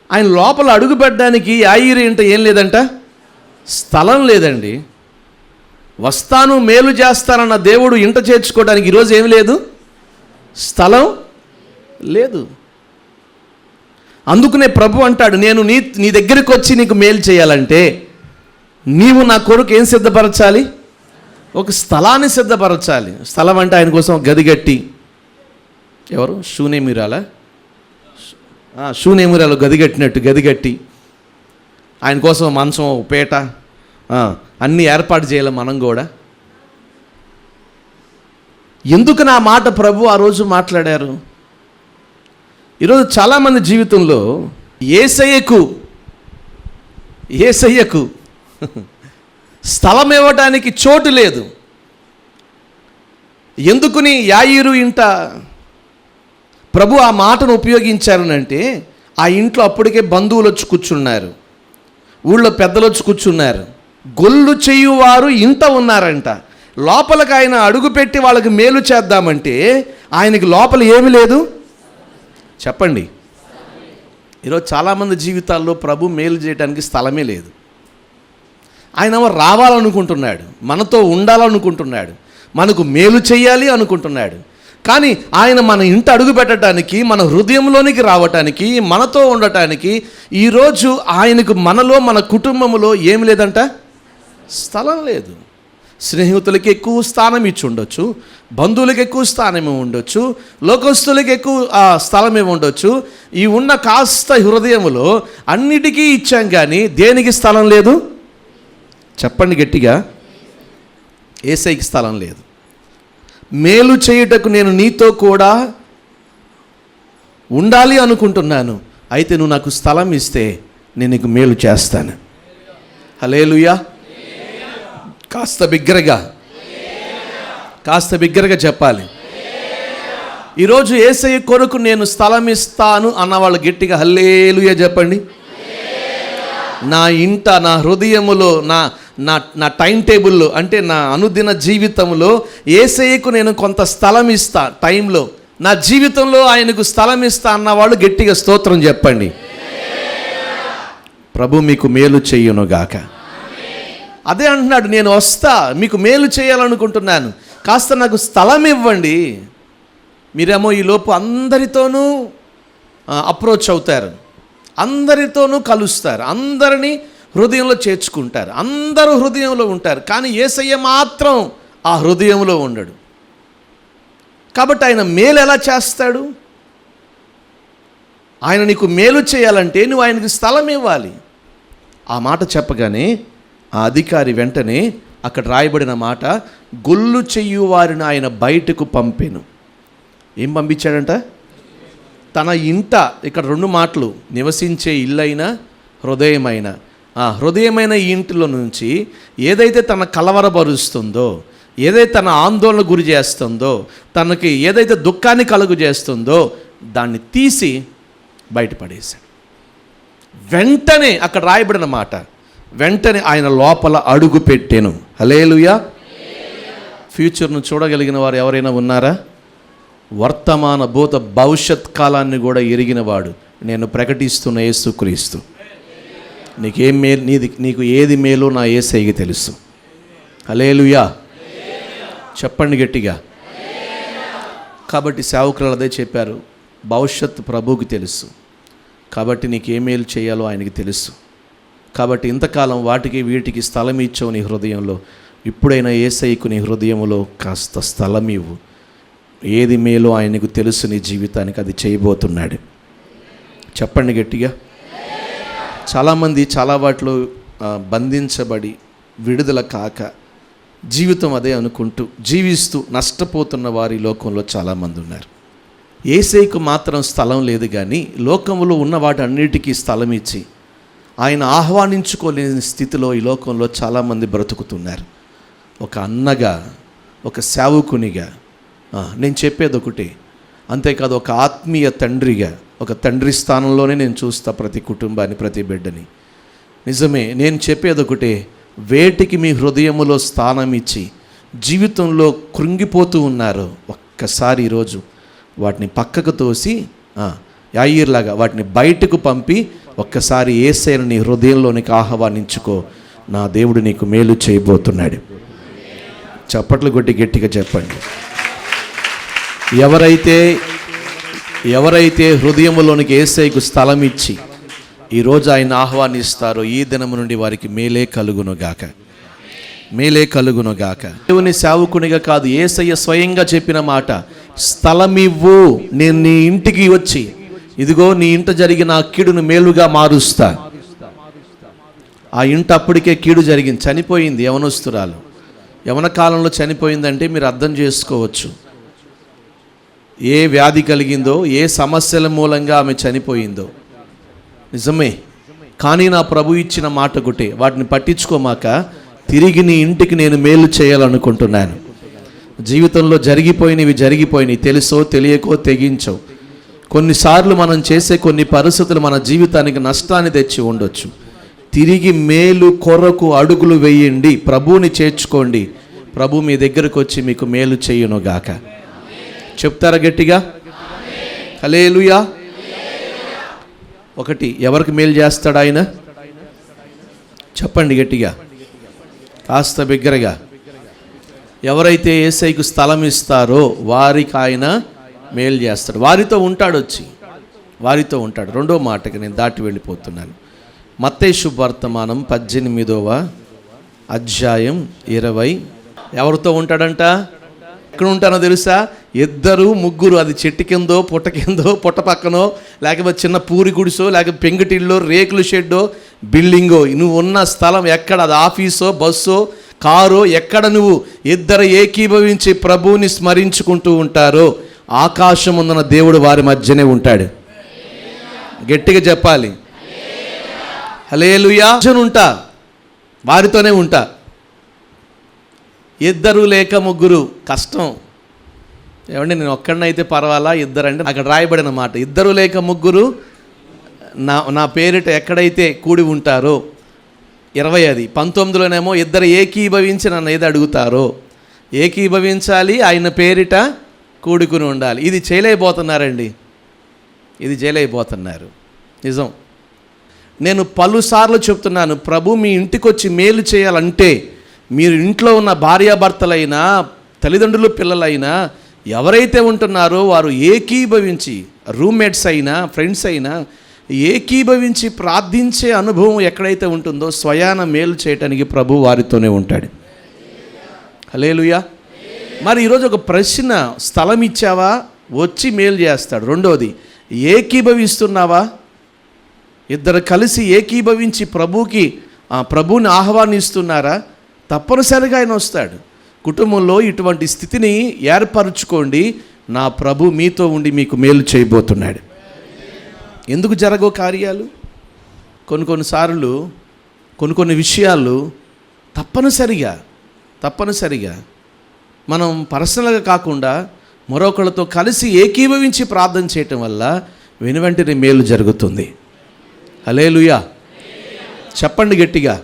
ఆయన లోపల అడుగు పెట్టడానికి యాయిరి అంటే ఏం లేదంట, స్థలం లేదండి. వస్తాను మేలు చేస్తానన్న దేవుడు ఇంట చేర్చుకోవడానికి ఈరోజు ఏం లేదు, స్థలం లేదు. అందుకనే ప్రభు అంటాడు, నేను నీ దగ్గరికి వచ్చి నీకు మేలు చేయాలంటే నీవు నా కొరకు ఏం సిద్ధపరచాలి? ఒక స్థలాన్ని సిద్ధపరచాలి. స్థలం అంటే ఆయన కోసం గది కట్టి, ఎవరు షూనేమిరాలు గది కట్టినట్టు గది కట్టి ఆయన కోసం మంచం, పేట అన్నీ ఏర్పాటు చేయాలి మనం కూడా. ఎందుకు నా మాట ప్రభు ఆ రోజు మాట్లాడారు? ఈరోజు చాలామంది జీవితంలో యేసయ్యకు స్థలం ఇవ్వడానికి చోటు లేదు. ఎందుకుని యాయిరు ఇంట ప్రభు ఆ మాటను ఉపయోగించారనంటే, ఆ ఇంట్లో అప్పటికే బంధువులు వచ్చి కూర్చున్నారు, ఊళ్ళో పెద్దలు వచ్చి కూర్చున్నారు, గొల్లు చేయువారు ఇంట ఉన్నారంట. లోపలికి ఆయన అడుగుపెట్టి వాళ్ళకి మేలు చేద్దామంటే ఆయనకి లోపల ఏమీ లేదు. చెప్పండి. ఈరోజు చాలామంది జీవితాల్లో ప్రభు మేలు చేయడానికి స్థలమే లేదు. ఆయన రావాలనుకుంటున్నాడు, మనతో ఉండాలనుకుంటున్నాడు, మనకు మేలు చేయాలి అనుకుంటున్నాడు. కానీ ఆయన మన ఇంట అడుగు పెట్టడానికి, మన హృదయంలోనికి రావటానికి, మనతో ఉండటానికి ఈరోజు ఆయనకు మనలో, మన కుటుంబంలో ఏమి లేదంట, స్థలం లేదు. స్నేహితులకి ఎక్కువ స్థానం ఇచ్చి ఉండొచ్చు, బంధువులకి ఎక్కువ స్థానమే ఉండొచ్చు, లోకస్తులకి ఎక్కువ స్థలమే ఉండొచ్చు. ఈ ఉన్న కాస్త హృదయంలో అన్నిటికీ ఇచ్చాం, కానీ దేనికి స్థలం లేదు? చెప్పండి గట్టిగా. యేసయ్యకి స్థలం లేదు. మేలు చేయుటకు నేను నీతో కూడా ఉండాలి అనుకుంటున్నాను, అయితే నువ్వు నాకు స్థలం ఇస్తే నేను నీకు మేలు చేస్తాను. హల్లెలూయా. కాస్త బిగ్గరగా చెప్పాలి. ఈరోజు యేసయ్య కొరకు నేను స్థలం ఇస్తాను అన్నవాళ్ళు గట్టిగా హల్లెలూయా చెప్పండి. నా ఇంట, నా హృదయములో, నా టైం టేబుల్లో, అంటే నా అనుదిన జీవితంలో యేసయ్యకు నేను కొంత స్థలం ఇస్తా, టైంలో నా జీవితంలో ఆయనకు స్థలం ఇస్తా అన్నవాళ్ళు గట్టిగా స్తోత్రం చెప్పండి. ప్రభు మీకు మేలు చెయ్యునుగాక. అదే అంటున్నాడు, నేను వస్తా, మీకు మేలు చేయాలనుకుంటున్నాను, కాస్త నాకు స్థలం ఇవ్వండి. మీరేమో ఈలోపు అందరితోనూ అప్రోచ్ అవుతారు, అందరితోనూ కలుస్తారు, అందరినీ హృదయంలో చేర్చుకుంటారు, అందరూ హృదయంలో ఉంటారు, కానీ యేసయ్య మాత్రం ఆ హృదయంలో ఉండడు. కాబట్టి ఆయన మేలు ఎలా చేస్తాడు? ఆయన నీకు మేలు చేయాలంటే నువ్వు ఆయనకి స్థలం ఇవ్వాలి. ఆ మాట చెప్పగానే ఆ అధికారి వెంటనే అక్కడ రాయబడిన మాట, గొల్లు చెయ్యు వారిని ఆయన బయటకు పంపెను. ఏం పంపించాడంట? తన ఇంట, ఇక్కడ 2 మాటలు, నివసించే ఇల్లైనా హృదయమైన. హృదయమైన ఈ ఇంటిలో నుంచి ఏదైతే తన కలవరపరుస్తుందో, ఏదైతే తన ఆందోళన గురి చేస్తుందో, తనకి ఏదైతే దుఃఖాన్ని కలుగు చేస్తుందో దాన్ని తీసి బయటపడేశాడు. వెంటనే అక్కడ రాయబడిన మాట, వెంటనే ఆయన లోపల అడుగు పెట్టెను. హల్లెలూయా. ఫ్యూచర్ను చూడగలిగిన వారు ఎవరైనా ఉన్నారా? వర్తమాన భూత భవిష్యత్ కాలాన్ని కూడా ఎరిగినవాడు నేను ప్రకటిస్తున్న యేసుక్రీస్తు. నీకేం మేలు, నీకు ఏది మేలో నా యేసయ్యకి తెలుసు. హల్లెలూయా చెప్పండి గట్టిగా. కాబట్టి సేవకులు అదే చెప్పారు, భవిష్యత్తు ప్రభువుకి తెలుసు, కాబట్టి నీకు ఏ మేలు చేయాలో ఆయనకి తెలుసు. కాబట్టి ఇంతకాలం వాటికి వీటికి స్థలం ఇచ్చావు నీ హృదయంలో, ఇప్పుడైనా యేసయ్యకు నీ హృదయంలో కాస్త స్థలం ఇవ్వు. ఏది మేలో ఆయనకు తెలుసు. నీ జీవితానికి అది చేయబోతున్నాడు. చెప్పండి గట్టిగా. చాలామంది చాలా వాటిలో బంధించబడి విడుదల కాక జీవితం అదే అనుకుంటూ జీవిస్తూ నష్టపోతున్న వారి లోకంలో చాలామంది ఉన్నారు. యేసయ్యకు మాత్రం స్థలం లేదు, కానీ లోకంలో ఉన్న వాటి అన్నిటికీ స్థలం ఇచ్చి ఆయన ఆహ్వానించుకోలేని స్థితిలో ఈ లోకంలో చాలామంది బ్రతుకుతున్నారు. ఒక అన్నగా, ఒక సేవకునిగా నేను చెప్పేది ఒకటే, అంతేకాదు ఒక ఆత్మీయ తండ్రిగా, ఒక తండ్రి స్థానంలోనే నేను చూస్తా ప్రతి కుటుంబాన్ని, ప్రతి బిడ్డని. నిజమే, నేను చెప్పేది ఒకటే, వేటికి మీ హృదయములో స్థానం ఇచ్చి జీవితంలో కృంగిపోతూ ఉన్నారో ఒక్కసారి ఈరోజు వాటిని పక్కకు తోసి యాయిర్లాగా వాటిని బయటకు పంపి ఒక్కసారి యేసయ్యను నీ హృదయంలోనికి ఆహ్వానించుకో. నా దేవుడు నీకు మేలు చేయబోతున్నాడు. చప్పట్లు కొట్టి గట్టిగా చెప్పండి. ఎవరైతే హృదయంలోనికి యేసయ్యకు స్థలం ఇచ్చి ఈరోజు ఆయన ఆహ్వానిస్తారో ఈ దినము నుండి వారికి మేలే కలుగునుగాక, మేలే కలుగునుగాక. దేవుని సేవకునిగా కాదు, యేసయ్య స్వయంగా చెప్పిన మాట, స్థలమివ్వు, నేను నీ ఇంటికి వచ్చి ఇదిగో నీ ఇంట జరిగిన ఆ కీడును మేలుగా మారుస్తా. ఆ ఇంట అప్పటికే కీడు జరిగింది, చనిపోయింది. యవనస్తురాలు యవన కాలంలో చనిపోయిందంటే మీరు అర్థం చేసుకోవచ్చు ఏ వ్యాధి కలిగిందో, ఏ సమస్యల మూలంగా ఆమె చనిపోయిందో. నిజమే, కానీ నా ప్రభు ఇచ్చిన మాట ఒకటే, వాటిని పట్టించుకోమాక తిరిగి నీ ఇంటికి నేను మేలు చేయాలనుకుంటున్నాను. జీవితంలో జరిగిపోయినవి తెలుసో తెలియకో తెగించో. కొన్నిసార్లు మనం చేసే కొన్ని పరిస్థితులు మన జీవితానికి నష్టాన్ని తెచ్చి ఉండొచ్చు. తిరిగి మేలు కొరకు అడుగులు వేయండి, ప్రభువుని చేర్చుకోండి. ప్రభు మీ దగ్గరకు వచ్చి మీకు మేలు చేయునుగాక. చెప్తారా గట్టిగా? హల్లెలూయా. ఒకటి, ఎవరికి మేలు చేస్తాడు ఆయన? చెప్పండి గట్టిగా, కాస్త బిగ్గరగా. ఎవరైతే యేసయ్యకు స్థలం ఇస్తారో వారికి ఆయన మేలు చేస్తాడు. వారితో ఉంటాడు, వచ్చి వారితో ఉంటాడు. రెండో మాటకి నేను దాటి వెళ్ళిపోతున్నాను. మత్తయి శుభవర్తమానం 18వ అధ్యాయం 20. ఎవరితో ఉంటాడంట? ఎక్కడ ఉంటానో తెలుసా? 2, 3, అది చెట్టు కిందో, పుట్ట కిందో, పుట్ట పక్కనో, లేకపోతే చిన్న పూరి గుడిసో, లేకపోతే పెంకుటిల్లో, రేకుల షెడ్డో, బిల్డింగో, నువ్వు ఉన్న స్థలం ఎక్కడ, అది ఆఫీసో, బస్సో, కారో, ఎక్కడ నువ్వు 2 ఏకీభవించి ప్రభువుని స్మరించుకుంటూ ఉంటారో ఆకాశం ఉందన్న దేవుడు వారి మధ్యనే ఉంటాడు. గట్టిగా చెప్పాలి, హల్లెలూయా. ఉంటా, వారితోనే ఉంటా. 2 లేక 3 కష్టం. ఏమంటే నేను ఒక్కడినైతే పర్వాలా, 2 అంటే అక్కడ రాయబడిన మాట. 2 లేక 3 నా పేరిట ఎక్కడైతే కూడి ఉంటారో 20 అది. 19లోనేమో 2 ఏకీభవించి నన్ను ఏది అడుగుతారో, ఏకీభవించాలి, ఆయన పేరిట కూడుకుని ఉండాలి. ఇది చేయలేకపోతున్నారండి, ఇది చేయలేకపోతున్నారు. నిజం, నేను పలుసార్లు చెప్తున్నాను, ప్రభు మీ ఇంటికి వచ్చి మేలు చేయాలంటే మీరు ఇంట్లో ఉన్న భార్యాభర్తలైనా, తల్లిదండ్రులు, పిల్లలైనా ఎవరైతే ఉంటున్నారో వారు ఏకీభవించి, రూమ్మేట్స్ అయినా, ఫ్రెండ్స్ అయినా ఏకీభవించి ప్రార్థించే అనుభవం ఎక్కడైతే ఉంటుందో స్వయాన మేలు చేయటానికి ప్రభు వారితోనే ఉంటాడు. హల్లెలూయా. మరి ఈరోజు ఒక ప్రశ్న, స్థలం ఇచ్చావా? వచ్చి మేలు చేస్తాడు. రెండోది, ఏకీభవిస్తున్నావా? 2 కలిసి ఏకీభవించి ప్రభువుని ఆహ్వానిస్తున్నారా? తప్పనిసరిగా ఆయన వస్తాడు. కుటుంబంలో ఇటువంటి స్థితిని ఏర్పరచుకోండి. నా ప్రభు మీతో ఉండి మీకు మేలు చేయబోతున్నాడు. ఎందుకు జరగో కార్యాలు? కొన్నిసార్లు కొన్ని విషయాలు తప్పనిసరిగా మనం పర్సనల్గా కాకుండా మరొకళ్ళతో కలిసి ఏకీభవించి ప్రార్థన చేయటం వల్ల వెనువెంటనే మేలు జరుగుతుంది. హల్లెలూయా. చెప్పండి గట్టిగా.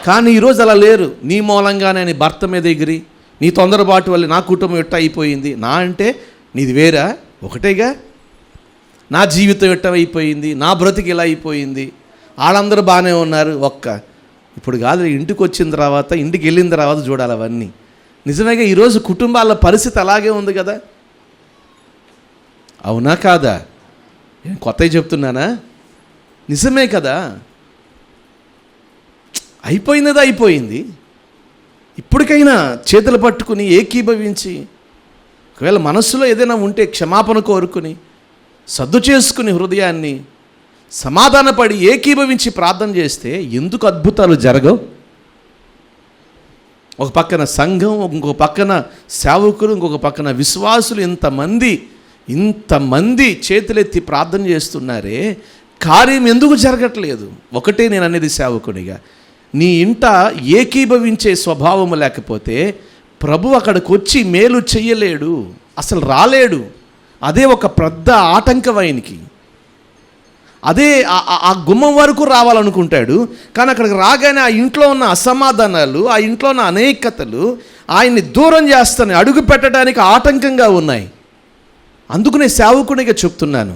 కానీ ఈరోజు అలా లేరు. నీ మూలంగానే నీ భర్త మీద ఎగిరి, నీ తొందరపాటు వల్ల నా కుటుంబం ఎట్ట అయిపోయింది, నా అంటే నీది వేరా, ఒకటేగా. నా జీవితం ఎట్ట అయిపోయింది, నా బ్రతికి ఇలా అయిపోయింది, వాళ్ళందరూ బాగానే ఉన్నారు, ఇప్పుడు కాదు, ఇంటికి వచ్చిన తర్వాత, ఇంటికి వెళ్ళిన తర్వాత చూడాలి అవన్నీ. నిజమేగా, ఈరోజు కుటుంబాల పరిస్థితి అలాగే ఉంది కదా, అవునా కాదా? నేను కొత్తగా చెప్తున్నానా? నిజమే కదా. అయిపోయింది. ఇప్పటికైనా చేతులు పట్టుకుని ఏకీభవించి ఒకవేళ మనస్సులో ఏదైనా ఉంటే క్షమాపణ కోరుకుని సద్దు చేసుకుని హృదయాన్ని సమాధానపడి ఏకీభవించి ప్రార్థన చేస్తే ఎందుకు అద్భుతాలు జరగవు? ఒక పక్కన సంఘం, ఇంకొక పక్కన సేవకులు, ఇంకొక పక్కన విశ్వాసులు, ఇంతమంది చేతులెత్తి ప్రార్థన చేస్తున్నారే, కార్యం ఎందుకు జరగట్లేదు? ఒకటే నేను అనేది సేవకునిగా, నీ ఇంట ఏకీభవించే స్వభావము లేకపోతే ప్రభు అక్కడికి వచ్చి మేలు చెయ్యలేడు, అసలు రాలేడు. అదే ఒక పెద్ద ఆటంకం ఆయనకి. అదే ఆ గుమ్మం వరకు రావాలనుకుంటాడు, కానీ అక్కడికి రాగానే ఆ ఇంట్లో ఉన్న అసమాధానాలు, ఆ ఇంట్లో ఉన్న అనేకతలు ఆయన్ని దూరం చేస్తాయి, అడుగు పెట్టడానికి ఆటంకంగా ఉన్నాయి. అందుకనే సేవకునిగా చెప్తున్నాను,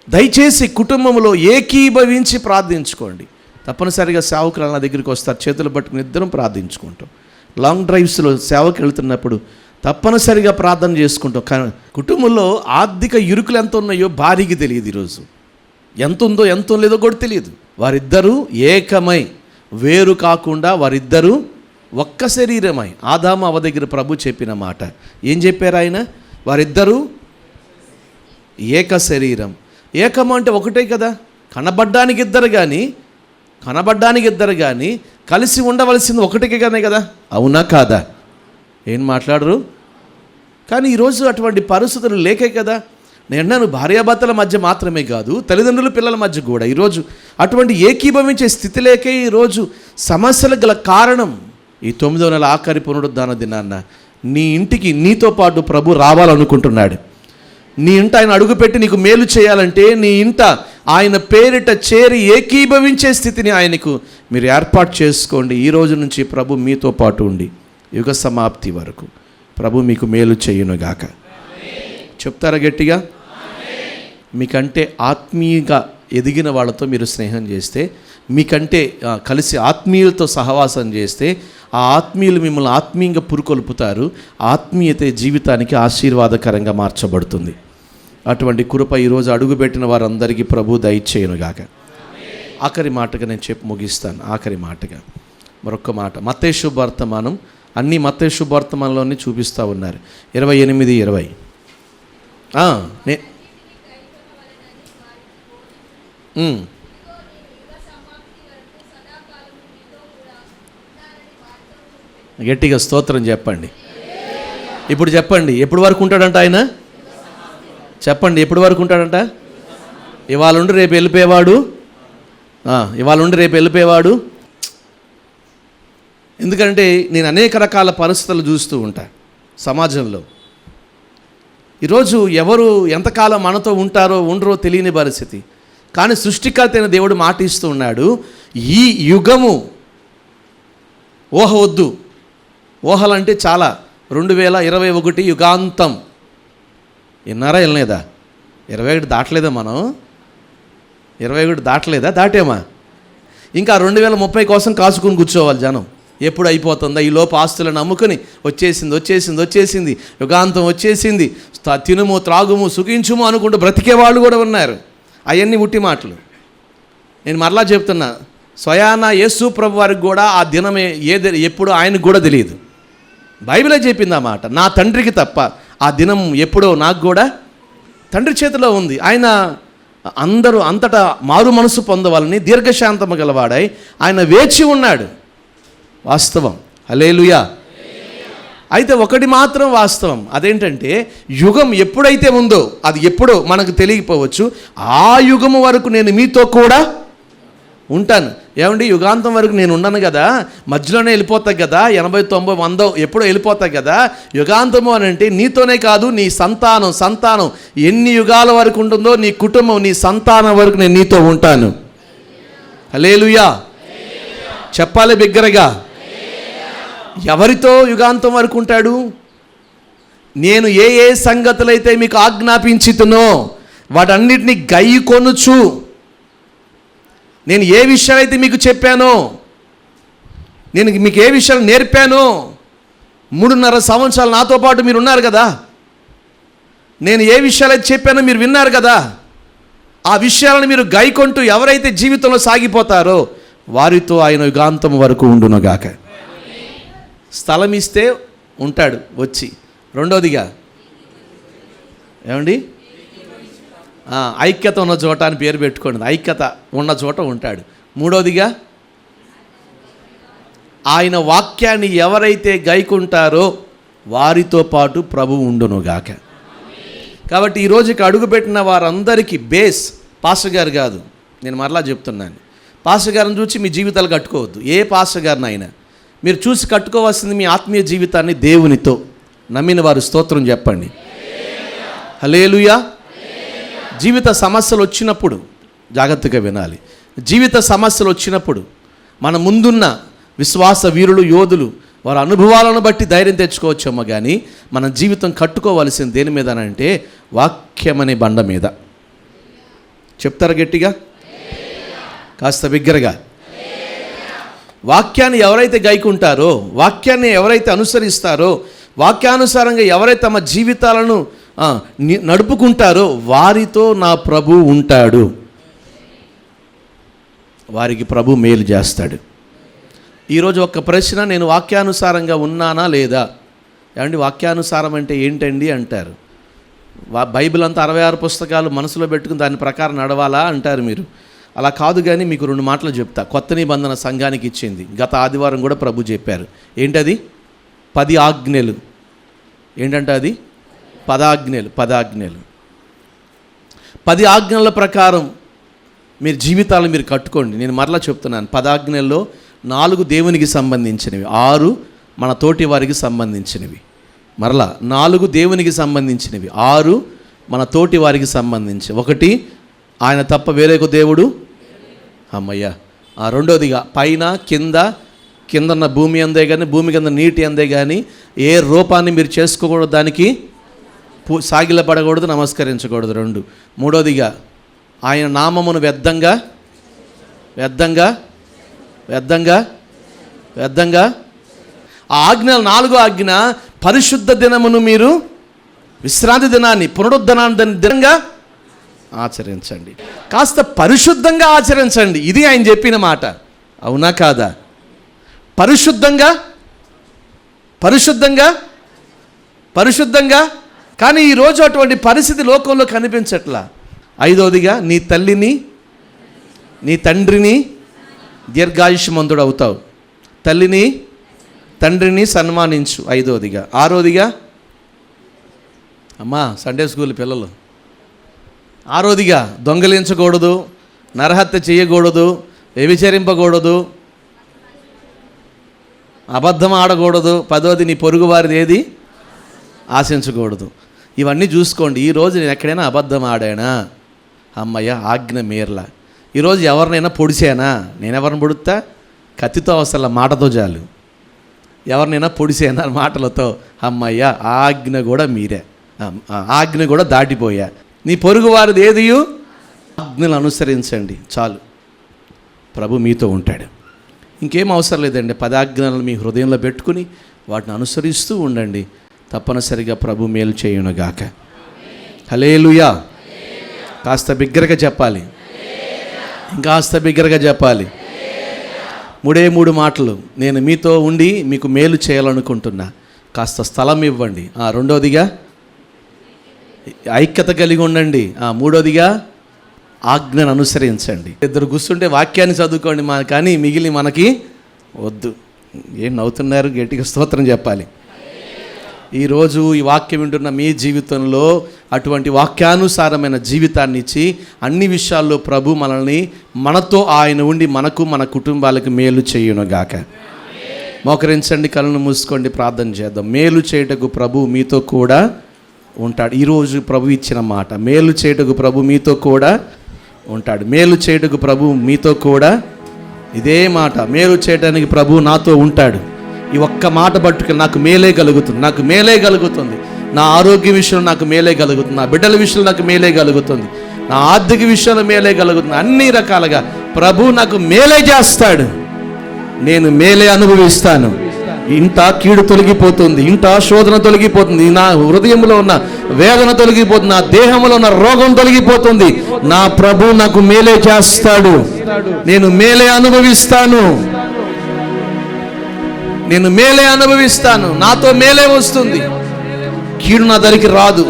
దయచేసి కుటుంబంలో ఏకీభవించి ప్రార్థించుకోండి. తప్పనిసరిగా సేవకులు నా దగ్గరికి వస్తారు, చేతులు పట్టుకుని ఇద్దరం ప్రార్థించుకుంటాం. లాంగ్ డ్రైవ్స్లో సేవకు వెళ్తున్నప్పుడు తప్పనిసరిగా ప్రార్థన చేసుకుంటాం. కానీ కుటుంబంలో ఆర్థిక ఇరుకులు ఎంత ఉన్నాయో భార్యకి తెలియదు. ఈరోజు ఎంత ఉందో ఎంత లేదో కూడా తెలియదు. వారిద్దరూ ఏకమై వేరు కాకుండా వారిద్దరూ ఒక్క శరీరమై, ఆదాము అవ్వ దగ్గర ప్రభు చెప్పిన మాట ఏం చెప్పారు ఆయన? వారిద్దరూ ఏక శరీరం. ఏకం అంటే ఒకటే కదా, కనబడ్డానికి ఇద్దరు కానీ కలిసి ఉండవలసింది ఒకటిగానే కదా, అవునా కాదా? ఏం మాట్లాడరు? కానీ ఈరోజు అటువంటి పరిస్థితులు లేకే కదా. నేను భార్యాభర్తల మధ్య మాత్రమే కాదు, తల్లిదండ్రుల పిల్లల మధ్య కూడా ఈరోజు అటువంటి ఏకీభవించే స్థితి లేకే ఈరోజు సమస్యలకు గల కారణం. ఈ 9వ నెల ఆఖరి పునరుద్ధాన దినాన్న నీ ఇంటికి నీతో పాటు ప్రభు రావాలనుకుంటున్నాడు. నీ ఇంట ఆయన అడుగుపెట్టి నీకు మేలు చేయాలంటే నీ ఇంట ఆయన పేరిట చేరి ఏకీభవించే స్థితిని ఆయనకు మీరు ఏర్పాటు చేసుకోండి. ఈ రోజు నుంచి ప్రభు మీతో పాటు ఉండి యుగ సమాప్తి వరకు ప్రభు మీకు మేలు చేయునుగాక. చెప్తారా గట్టిగా? మీకంటే ఆత్మీయంగా ఎదిగిన వాళ్ళతో మీరు స్నేహం చేస్తే, మీకంటే కలిసి ఆత్మీయులతో సహవాసం చేస్తే, ఆ ఆత్మీయులు మిమ్మల్ని ఆత్మీయంగా పురుకొల్పుతారు. ఆత్మీయత జీవితానికి ఆశీర్వాదకరంగా మార్చబడుతుంది. అటువంటి కృప ఈరోజు అడుగుపెట్టిన వారందరికీ ప్రభు దయచేయునుగాక. ఆఖరి మాటగా నేను చెప్పి ముగిస్తాను. ఆఖరి మాటగా మరొక మాట, మత్తయి శుభవర్తమానం, అన్ని మత్తయి శుభవర్తమానంలోనే చూపిస్తూ ఉన్నారు. 28:20 గట్టిగా స్తోత్రం చెప్పండి. ఇప్పుడు చెప్పండి, ఎప్పటి వరకు ఉంటాడంట ఆయన? చెప్పండి, ఎప్పటి వరకు ఉంటాడంట? ఇవాళ ఉండి రేపు వెళ్ళిపోయేవాడు. ఎందుకంటే నేను అనేక రకాల పరిస్థితులు చూస్తూ ఉంటా సమాజంలో. ఈరోజు ఎవరు ఎంతకాలం మనతో ఉంటారో ఉండరో తెలియని పరిస్థితి. కానీ సృష్టికర్త అయిన దేవుడు మాట ఇస్తూ ఉన్నాడు, ఈ యుగము ఊహ వద్దు. ఊహలంటే చాలా, 2021 యుగాంతం. విన్నారా? వెళ్ళలేదా? 21 దాటలేదా? మనం 21 దాటలేదా? దాటేమా? ఇంకా 2030 కోసం కాచుకుని కూర్చోవాలి జనం. ఎప్పుడు అయిపోతుందా? ఈ లోపు ఆస్తులను అమ్ముకొని వచ్చేసింది యుగాంతం వచ్చేసింది, తినుము త్రాగుము సుఖించుము అనుకుంటూ బ్రతికే వాళ్ళు కూడా ఉన్నారు. అవన్నీ ఉట్టి మాటలు. నేను మరలా చెప్తున్నా, స్వయాన యేసు ప్రభు వారికి కూడా ఆ దినమే ఎప్పుడు ఆయనకు కూడా తెలియదు. బైబిలే చెప్పింది ఆ మాట, నా తండ్రికి తప్ప ఆ దినం ఎప్పుడో నాకు కూడా తండ్రి చేతిలో ఉంది. ఆయన అందరూ అంతటా మారు మనసు పొందవాలని దీర్ఘశాంతము గలవాడై ఆయన వేచి ఉన్నాడు. వాస్తవం. హల్లెలూయా. అయితే ఒకటి మాత్రం వాస్తవం, అదేంటంటే యుగం ఎప్పుడైతే ఉందో అది ఎప్పుడో మనకు తెలియకపోవచ్చు. ఆ యుగము వరకు నేను మీతో కూడా ఉంటాను. ఏమండి, యుగాంతం వరకు నేను ఉండను కదా, మధ్యలోనే వెళ్ళిపోతా కదా, 80, 90, 100 ఎప్పుడో వెళ్ళిపోతా కదా. యుగాంతము అని అంటే నీతోనే కాదు, నీ సంతానం ఎన్ని యుగాల వరకు ఉంటుందో నీ కుటుంబం, నీ సంతానం వరకు నేను నీతో ఉంటాను. హల్లెలూయా. చెప్పాలి బిగ్గరగా. ఎవరితో యుగాంతం వరకు ఉంటాడు? నేను ఏ సంగతులైతే మీకు ఆజ్ఞాపించుతునో వాటన్నిటిని గైకొనుచు, నేను ఏ విషయాలైతే మీకు చెప్పానో, నేను మీకు ఏ విషయాలు నేర్పానో, 3.5 సంవత్సరాలు నాతో పాటు మీరు ఉన్నారు కదా, నేను ఏ విషయాలైతే చెప్పానో మీరు విన్నారు కదా, ఆ విషయాలను మీరు గైకొంటూ ఎవరైతే జీవితంలో సాగిపోతారో వారితో ఆయన యుగాంతం వరకు ఉండునుగాక. స్థలం ఇస్తే ఉంటాడు వచ్చి. రెండోదిగా ఏమండి, ఐక్యత ఉన్న చోట అని పేరు పెట్టుకోండి. ఐక్యత ఉన్న చోట ఉంటాడు. మూడోదిగా ఆయన వాక్యాన్ని ఎవరైతే గైకుంటారో వారితో పాటు ప్రభువు ఉండునుగాక. కాబట్టి ఈరోజుకి అడుగుపెట్టిన వారందరికీ బేస్ పాస్టర్ గారు కాదు. నేను మరలా చెప్తున్నాను, పాస్టర్ గారిని చూసి మీ జీవితాలు కట్టుకోవద్దు. ఏ పాస్టర్ గారిని అయినా మీరు చూసి కట్టుకోవాల్సింది మీ ఆత్మీయ జీవితాన్ని దేవునితో. నమ్మిన వారు స్తోత్రం చెప్పండి. హల్లెలూయా. జీవిత సమస్యలు వచ్చినప్పుడు జాగ్రత్తగా వినాలి. జీవిత సమస్యలు వచ్చినప్పుడు మన ముందున్న విశ్వాస వీరులు, యోధులు, వారి అనుభవాలను బట్టి ధైర్యం తెచ్చుకోవచ్చమ్మ. కానీ మన జీవితం కట్టుకోవాల్సింది దేని మీద అంటే వాక్యం అనే బండ మీద. చెప్తారా గట్టిగా, కాస్త బిగ్గరగా? వాక్యాన్ని ఎవరైతే గైకుంటారో, వాక్యాన్ని ఎవరైతే అనుసరిస్తారో, వాక్యానుసారంగా ఎవరైతే తమ జీవితాలను నడుపుకుంటారో వారితో నా ప్రభు ఉంటాడు. వారికి ప్రభు మేలు చేస్తాడు. ఈరోజు ఒక ప్రశ్న, నేను వాక్యానుసారంగా ఉన్నానా లేదా? ఏమండి, వాక్యానుసారం అంటే ఏంటండి అంటారు. బైబిల్ అంతా 66 పుస్తకాలు మనసులో పెట్టుకుని దాని ప్రకారం నడవాలా అంటారు మీరు. అలా కాదు. కానీ మీకు 2 మాటలు చెప్తా. కొత్త నిబంధన సంఘానికి ఇచ్చింది. గత ఆదివారం కూడా ప్రభు చెప్పారు. ఏంటది? 10 ఆజ్ఞలు. ఏంటంటే అది 10 ఆజ్ఞలు. 10 ఆజ్ఞల ప్రకారం మీరు జీవితాలు మీరు కట్టుకోండి. నేను మరలా చెప్తున్నాను, 10 ఆజ్ఞల్లో 4 దేవునికి సంబంధించినవి, 6 మన తోటి వారికి సంబంధించినవి. మరలా 4 దేవునికి సంబంధించినవి, 6 మన తోటి వారికి సంబంధించి. 1 ఆయన తప్ప వేరొక దేవుడు అమ్మయ్య. రెండోదిగా పైన కిందన్న భూమి అందే కానీ, భూమి కింద నీటి అందే కానీ ఏ రూపాన్ని మీరు చేసుకోకూడదు, దానికి సాగిలపడకూడదు, నమస్కరించకూడదు. 2. మూడోదిగా ఆయన నామమును వ్యర్థంగా ఆ ఆజ్ఞలు 4 ఆజ్ఞ, పరిశుద్ధ దినమును మీరు విశ్రాంతి దినాన్ని, పునరుద్ధరణాన్ని దినంగా ఆచరించండి. కాస్త పరిశుద్ధంగా ఆచరించండి. ఇది ఆయన చెప్పిన మాట. అవునా కాదా? పరిశుద్ధంగా. కానీ ఈరోజు అటువంటి పరిస్థితి లోకంలో కనిపించట్లా. 5వదిగా నీ తల్లిని నీ తండ్రిని దీర్ఘాయుష్మంతుడు అవుతావు. తల్లిని తండ్రిని సన్మానించు. 5వదిగా. 6వదిగా అమ్మా సండే స్కూల్ పిల్లలు. 6వదిగా దొంగలించకూడదు, నరహత్య చేయకూడదు, వ్యభిచరింపకూడదు, అబద్ధం ఆడకూడదు. 10వది నీ పొరుగు వారిది ఏది ఆశించకూడదు. ఇవన్నీ చూసుకోండి. ఈరోజు నేను ఎక్కడైనా అబద్ధం ఆడానా? అమ్మయ్య, ఆజ్ఞ మీరలా. ఈరోజు ఎవరినైనా పొడిచానా? నేను ఎవరిని పొడుస్తా? కత్తితో అవసరం, మాటతో చాలు. ఎవరినైనా పొడిచానా మాటలతో? అమ్మయ్య, ఆజ్ఞ కూడా మీరే, ఆజ్ఞ కూడా దాటిపోయా. నీ పొరుగు వారిది ఏదియు ఆజ్ఞలు అనుసరించండి చాలు, ప్రభు మీతో ఉంటాడు. ఇంకేం అవసరం లేదండి. 10 ఆజ్ఞలను మీ హృదయంలో పెట్టుకుని వాటిని అనుసరిస్తూ ఉండండి. తప్పనిసరిగా ప్రభు మేలు చేయునుగాక. హల్లెలూయా. కాస్త బిగ్గరగా చెప్పాలి, ఇంకాస్త బిగ్గరగా చెప్పాలి. 3 మాటలు. నేను మీతో ఉండి మీకు మేలు చేయాలనుకుంటున్నా, కాస్త స్థలం ఇవ్వండి. 2వదిగా ఐక్యత కలిగి ఉండండి. 3వదిగా ఆజ్ఞను అనుసరించండి. 2 కూర్చుంటే వాక్యాన్ని చదువుకోండి, కానీ మిగిలి మనకి వద్దు. ఏం నవ్వుతున్నారు? గట్టిగా స్తోత్రం చెప్పాలి. ఈరోజు ఈ వాక్యం వింటున్న మీ జీవితంలో అటువంటి వాక్యానుసారమైన జీవితాన్ని ఇచ్చి అన్ని విషయాల్లో ప్రభు మనల్ని, మనతో ఆయన ఉండి మనకు, మన కుటుంబాలకు మేలు చేయునుగాక. మోకరించండి, కళ్ళను మూసుకోండి, ప్రార్థన చేద్దాం. మేలు చేయుటకు ప్రభు మీతో కూడా ఉంటాడు. ఈరోజు ప్రభు ఇచ్చిన మాట, మేలు చేయుటకు ప్రభు మీతో కూడా ఉంటాడు. మేలు చేయుటకు ప్రభు మీతో కూడా, ఇదే మాట, మేలు చేయడానికి ప్రభు నాతో ఉంటాడు. ఈ ఒక్క మాట పట్టుకుని నాకు మేలే కలుగుతుంది, నా ఆరోగ్య విషయంలో నాకు మేలే కలుగుతుంది, నా బిడ్డల విషయంలో నాకు మేలే కలుగుతుంది, నా ఆర్థిక విషయంలో మేలే కలుగుతుంది. అన్ని రకాలుగా ప్రభు నాకు మేలే చేస్తాడు. నేను మేలే అనుభవిస్తాను. ఇంత కీడు తొలగిపోతుంది, ఇంత శోధన తొలగిపోతుంది, నా హృదయంలో ఉన్న వేదన తొలగిపోతుంది, నా దేహంలో ఉన్న రోగం తొలగిపోతుంది. నా ప్రభు నాకు మేలే చేస్తాడు. నేను మేలే అనుభవిస్తాను. నేను మేలే అనుభవిస్తాను, నాతో మేలే వస్తుంది, కీడు నా దగ్గరికి రాదు.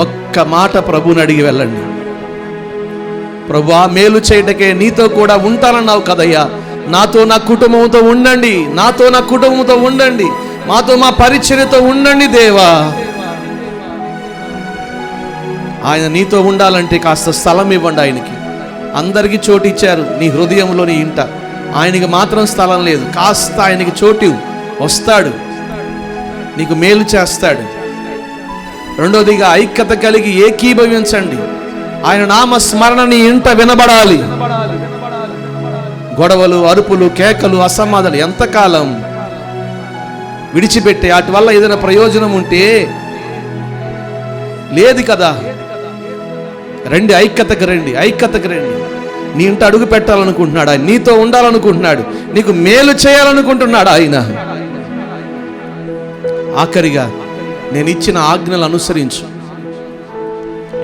ఒక్క మాట ప్రభుని అడిగి వెళ్ళండి. ప్రభువా, మేలు చేయటకే నీతో కూడా ఉంటానన్నావు కదయ్యా, నాతో నా కుటుంబంతో ఉండండి, నాతో నా కుటుంబంతో ఉండండి, మాతో మా పరిచర్యతో ఉండండి దేవా. ఆయన నీతో ఉండాలంటే కాస్త స్థలం ఇవ్వండి ఆయనకి. అందరికీ చోటు ఇచ్చారు నీ హృదయంలో, నీ ఇంట. ఆయనకి మాత్రం స్థలం లేదు. కాస్త ఆయనకి చోటు వస్తాడు, నీకు మేలు చేస్తాడు. రెండోదిగా ఐక్యత కలిగి ఏకీభవించండి. ఆయన నామ స్మరణ నీ ఇంట వినబడాలి. గొడవలు, అరుపులు, కేకలు, అసమాధాలు ఎంతకాలం విడిచిపెట్టే? వాటి వల్ల ఏదైనా ప్రయోజనం ఉంటే లేదు కదా. రండి, ఐక్యతకు రండి, ఐక్యతకు రండి. నీ ఇంట అడుగు పెట్టాలనుకుంటున్నాడు ఆయన, నీతో ఉండాలనుకుంటున్నాడు, నీకు మేలు చేయాలనుకుంటున్నాడు ఆయన. ఆఖరిగా నేను ఇచ్చిన ఆజ్ఞలు అనుసరించు,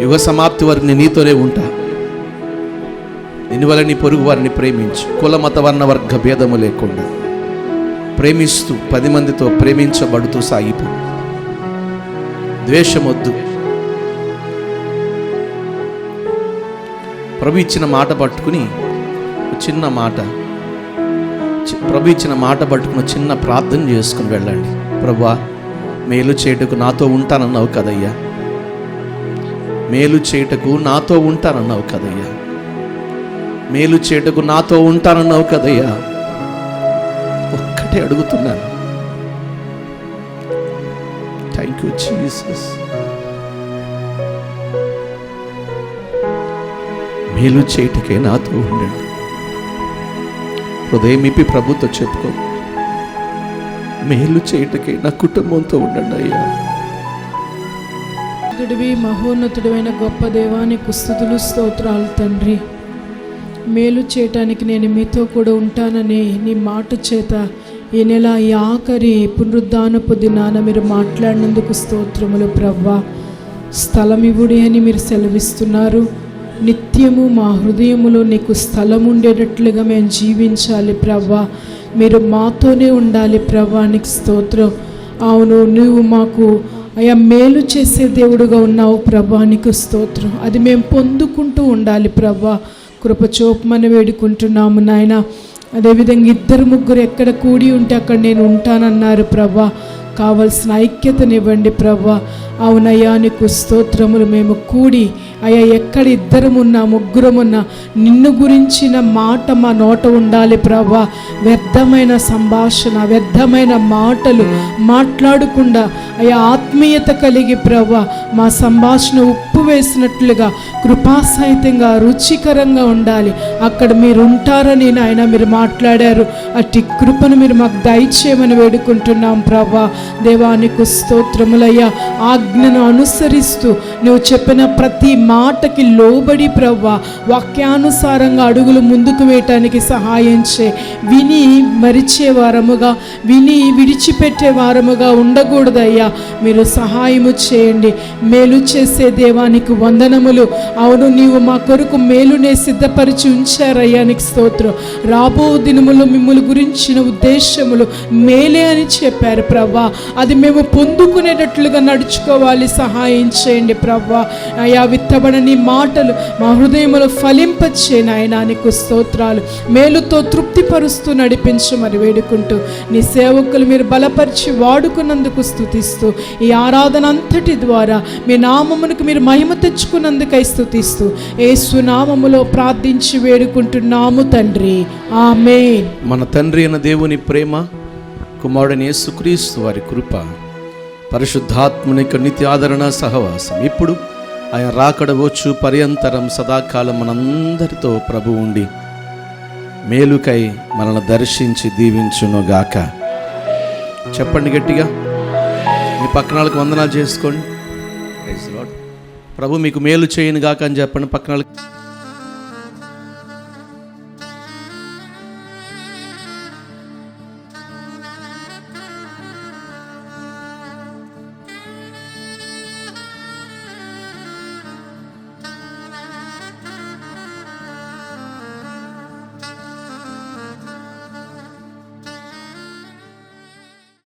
యుగ సమాప్తి వరకు నేను నీతోనే ఉంటా. దీనివల్ల నీ పొరుగు వారిని ప్రేమించు, కుల మత వర్ణ వర్గ భేదము లేకుండా ప్రేమిస్తూ 10 మందితో ప్రేమించబడుతూ సాగిపో. ద్వేషమొద్దు. ప్రభు ఇచ్చిన మాట పట్టుకుని చిన్న మాట, ప్రభు ఇచ్చిన మాట పట్టుకుని చిన్న ప్రార్థన చేసుకుని వెళ్ళండి. ప్రభువా, మేలు చేయుటకు నాతో ఉంటానన్నావు కదయ్యా, మేలు చేయుటకు నాతో ఉంటానన్నావు కదయ్యా, మేలు చేయుటకు నాతో ఉంటానన్నావు కదయ్యా. ఒక్కటే అడుగుతున్నాను. Thank you Jesus. మేలు చేయుటకే నాతో ఉండండి. హృదయం ఇప్పి ప్రభుతో చెప్పుకో, మేలు చేయుటకే నా కుటుంబంతో ఉండండి అయ్యా. మహోన్నతుడైన గొప్ప దేవానికి స్తుతులు, స్తోత్రాలు తండ్రి. మేలు చేయటానికి నేను మీతో కూడా ఉంటానని నీ మాట చేత ఈ నెల ఈ ఆఖరి పునరుద్ధానపు దినాన మీరు మాట్లాడినందుకు స్తోత్రములు ప్రవ్వా. స్థలం ఇవ్వుడి అని మీరు సెలవిస్తున్నారు. నిత్యము మా హృదయములో నీకు స్థలం ఉండేటట్లుగా మేము జీవించాలి ప్రవ్వా. మీరు మాతోనే ఉండాలి ప్రవ్వా, నీకు స్తోత్రం. అవును, నువ్వు మాకు అయా మేలు చేసే దేవుడుగా ఉన్నావు ప్రభా, నీకు స్తోత్రం. అది మేము పొందుకుంటూ ఉండాలి ప్రభా. కృప చూపమని వేడుకుంటున్నాము నాయన. అదేవిధంగా 2-3 ఎక్కడ కూడి ఉంటే అక్కడ నేను ఉంటానన్నారు ప్రభా. కావలసిన ఐక్యతనివ్వండి ప్రభా. అవునయ్యా, నీకు స్తోత్రములు. మేము కూడి అయ్యా ఎక్కడ 2 3 నిన్ను గురించిన మాట మా నోట ఉండాలి ప్రభా. వ్యర్థమైన సంభాషణ, వ్యర్థమైన మాటలు మాట్లాడకుండా అయ్యా ఆత్మీయత కలిగి ప్రభా మా సంభాషణ ఉప్పు వేసినట్లుగా కృపాసహితంగా రుచికరంగా ఉండాలి. అక్కడ మీరు ఉంటారని నాయన మీరు మాట్లాడారు. అట్టి కృపను మీరు మాకు దయచేయమని వేడుకుంటున్నాం ప్రభా. దేవానికి స్తోత్రములయ్యా. ఆజ్ఞను అనుసరిస్తూ నువ్వు చెప్పిన ప్రతి మాటకి లోబడి ప్రవ్వా వాక్యానుసారంగా అడుగులు ముందుకు వేయటానికి సహాయం చే. విని మరిచే వారముగా, విని విడిచిపెట్టే వారముగా ఉండకూడదయ్యా. మీరు సహాయము చేయండి. మేలు చేసే దేవానికి వందనములు. అవును, నీవు మా కొరకు మేలునే సిద్ధపరిచి ఉంచారయ్యా, నీకు స్తోత్రం. రాబో దినములు మిమ్మల్ని గురించిన ఉద్దేశములు మేలే అని చెప్పారు ప్రవ్వా. అది మేము పొందుకునేటట్లుగా నడుచుకోవాలి. సహాయం చేయండి ప్రవ్వా. అయా విత్తబడని మాటలు మా హృదయములో ఫలింపచ్చే నాయనా, నీకు స్తోత్రాలు. మేలుతో తృప్తిపరుస్తూ నడిపించమని వేడుకుంటూ నీ సేవకులు మీరు బలపరిచి వాడుకున్నందుకు స్తుతిస్తూ ఈ ఆరాధన అంతటి ద్వారా మీ నామమునకు మీరు మహిమ తెచ్చుకున్నందుకై స్తుతిస్తూ యేసు నామములో ప్రార్థించి వేడుకుంటున్నాము తండ్రి, ఆమేన్. మన తండ్రి అయిన దేవుని ప్రేమ, కుమారుడైన యేసుక్రీస్తు వారి కృప, పరిశుద్ధాత్మని యొక్క నిత్య ఆదరణ సహవాసం ఇప్పుడు ఆయన రాకడ వచ్చు పర్యంతరం సదాకాలం మనందరితో ప్రభు ఉండి మేలుకై మనల్ని దర్శించి దీవించునుగాక. చెప్పండి గట్టిగా. మీ పక్కనాలకు వందనాలు చేసుకోండి. ప్రభు మీకు మేలు చేయను గాక అని చెప్పండి పక్కనాలకు.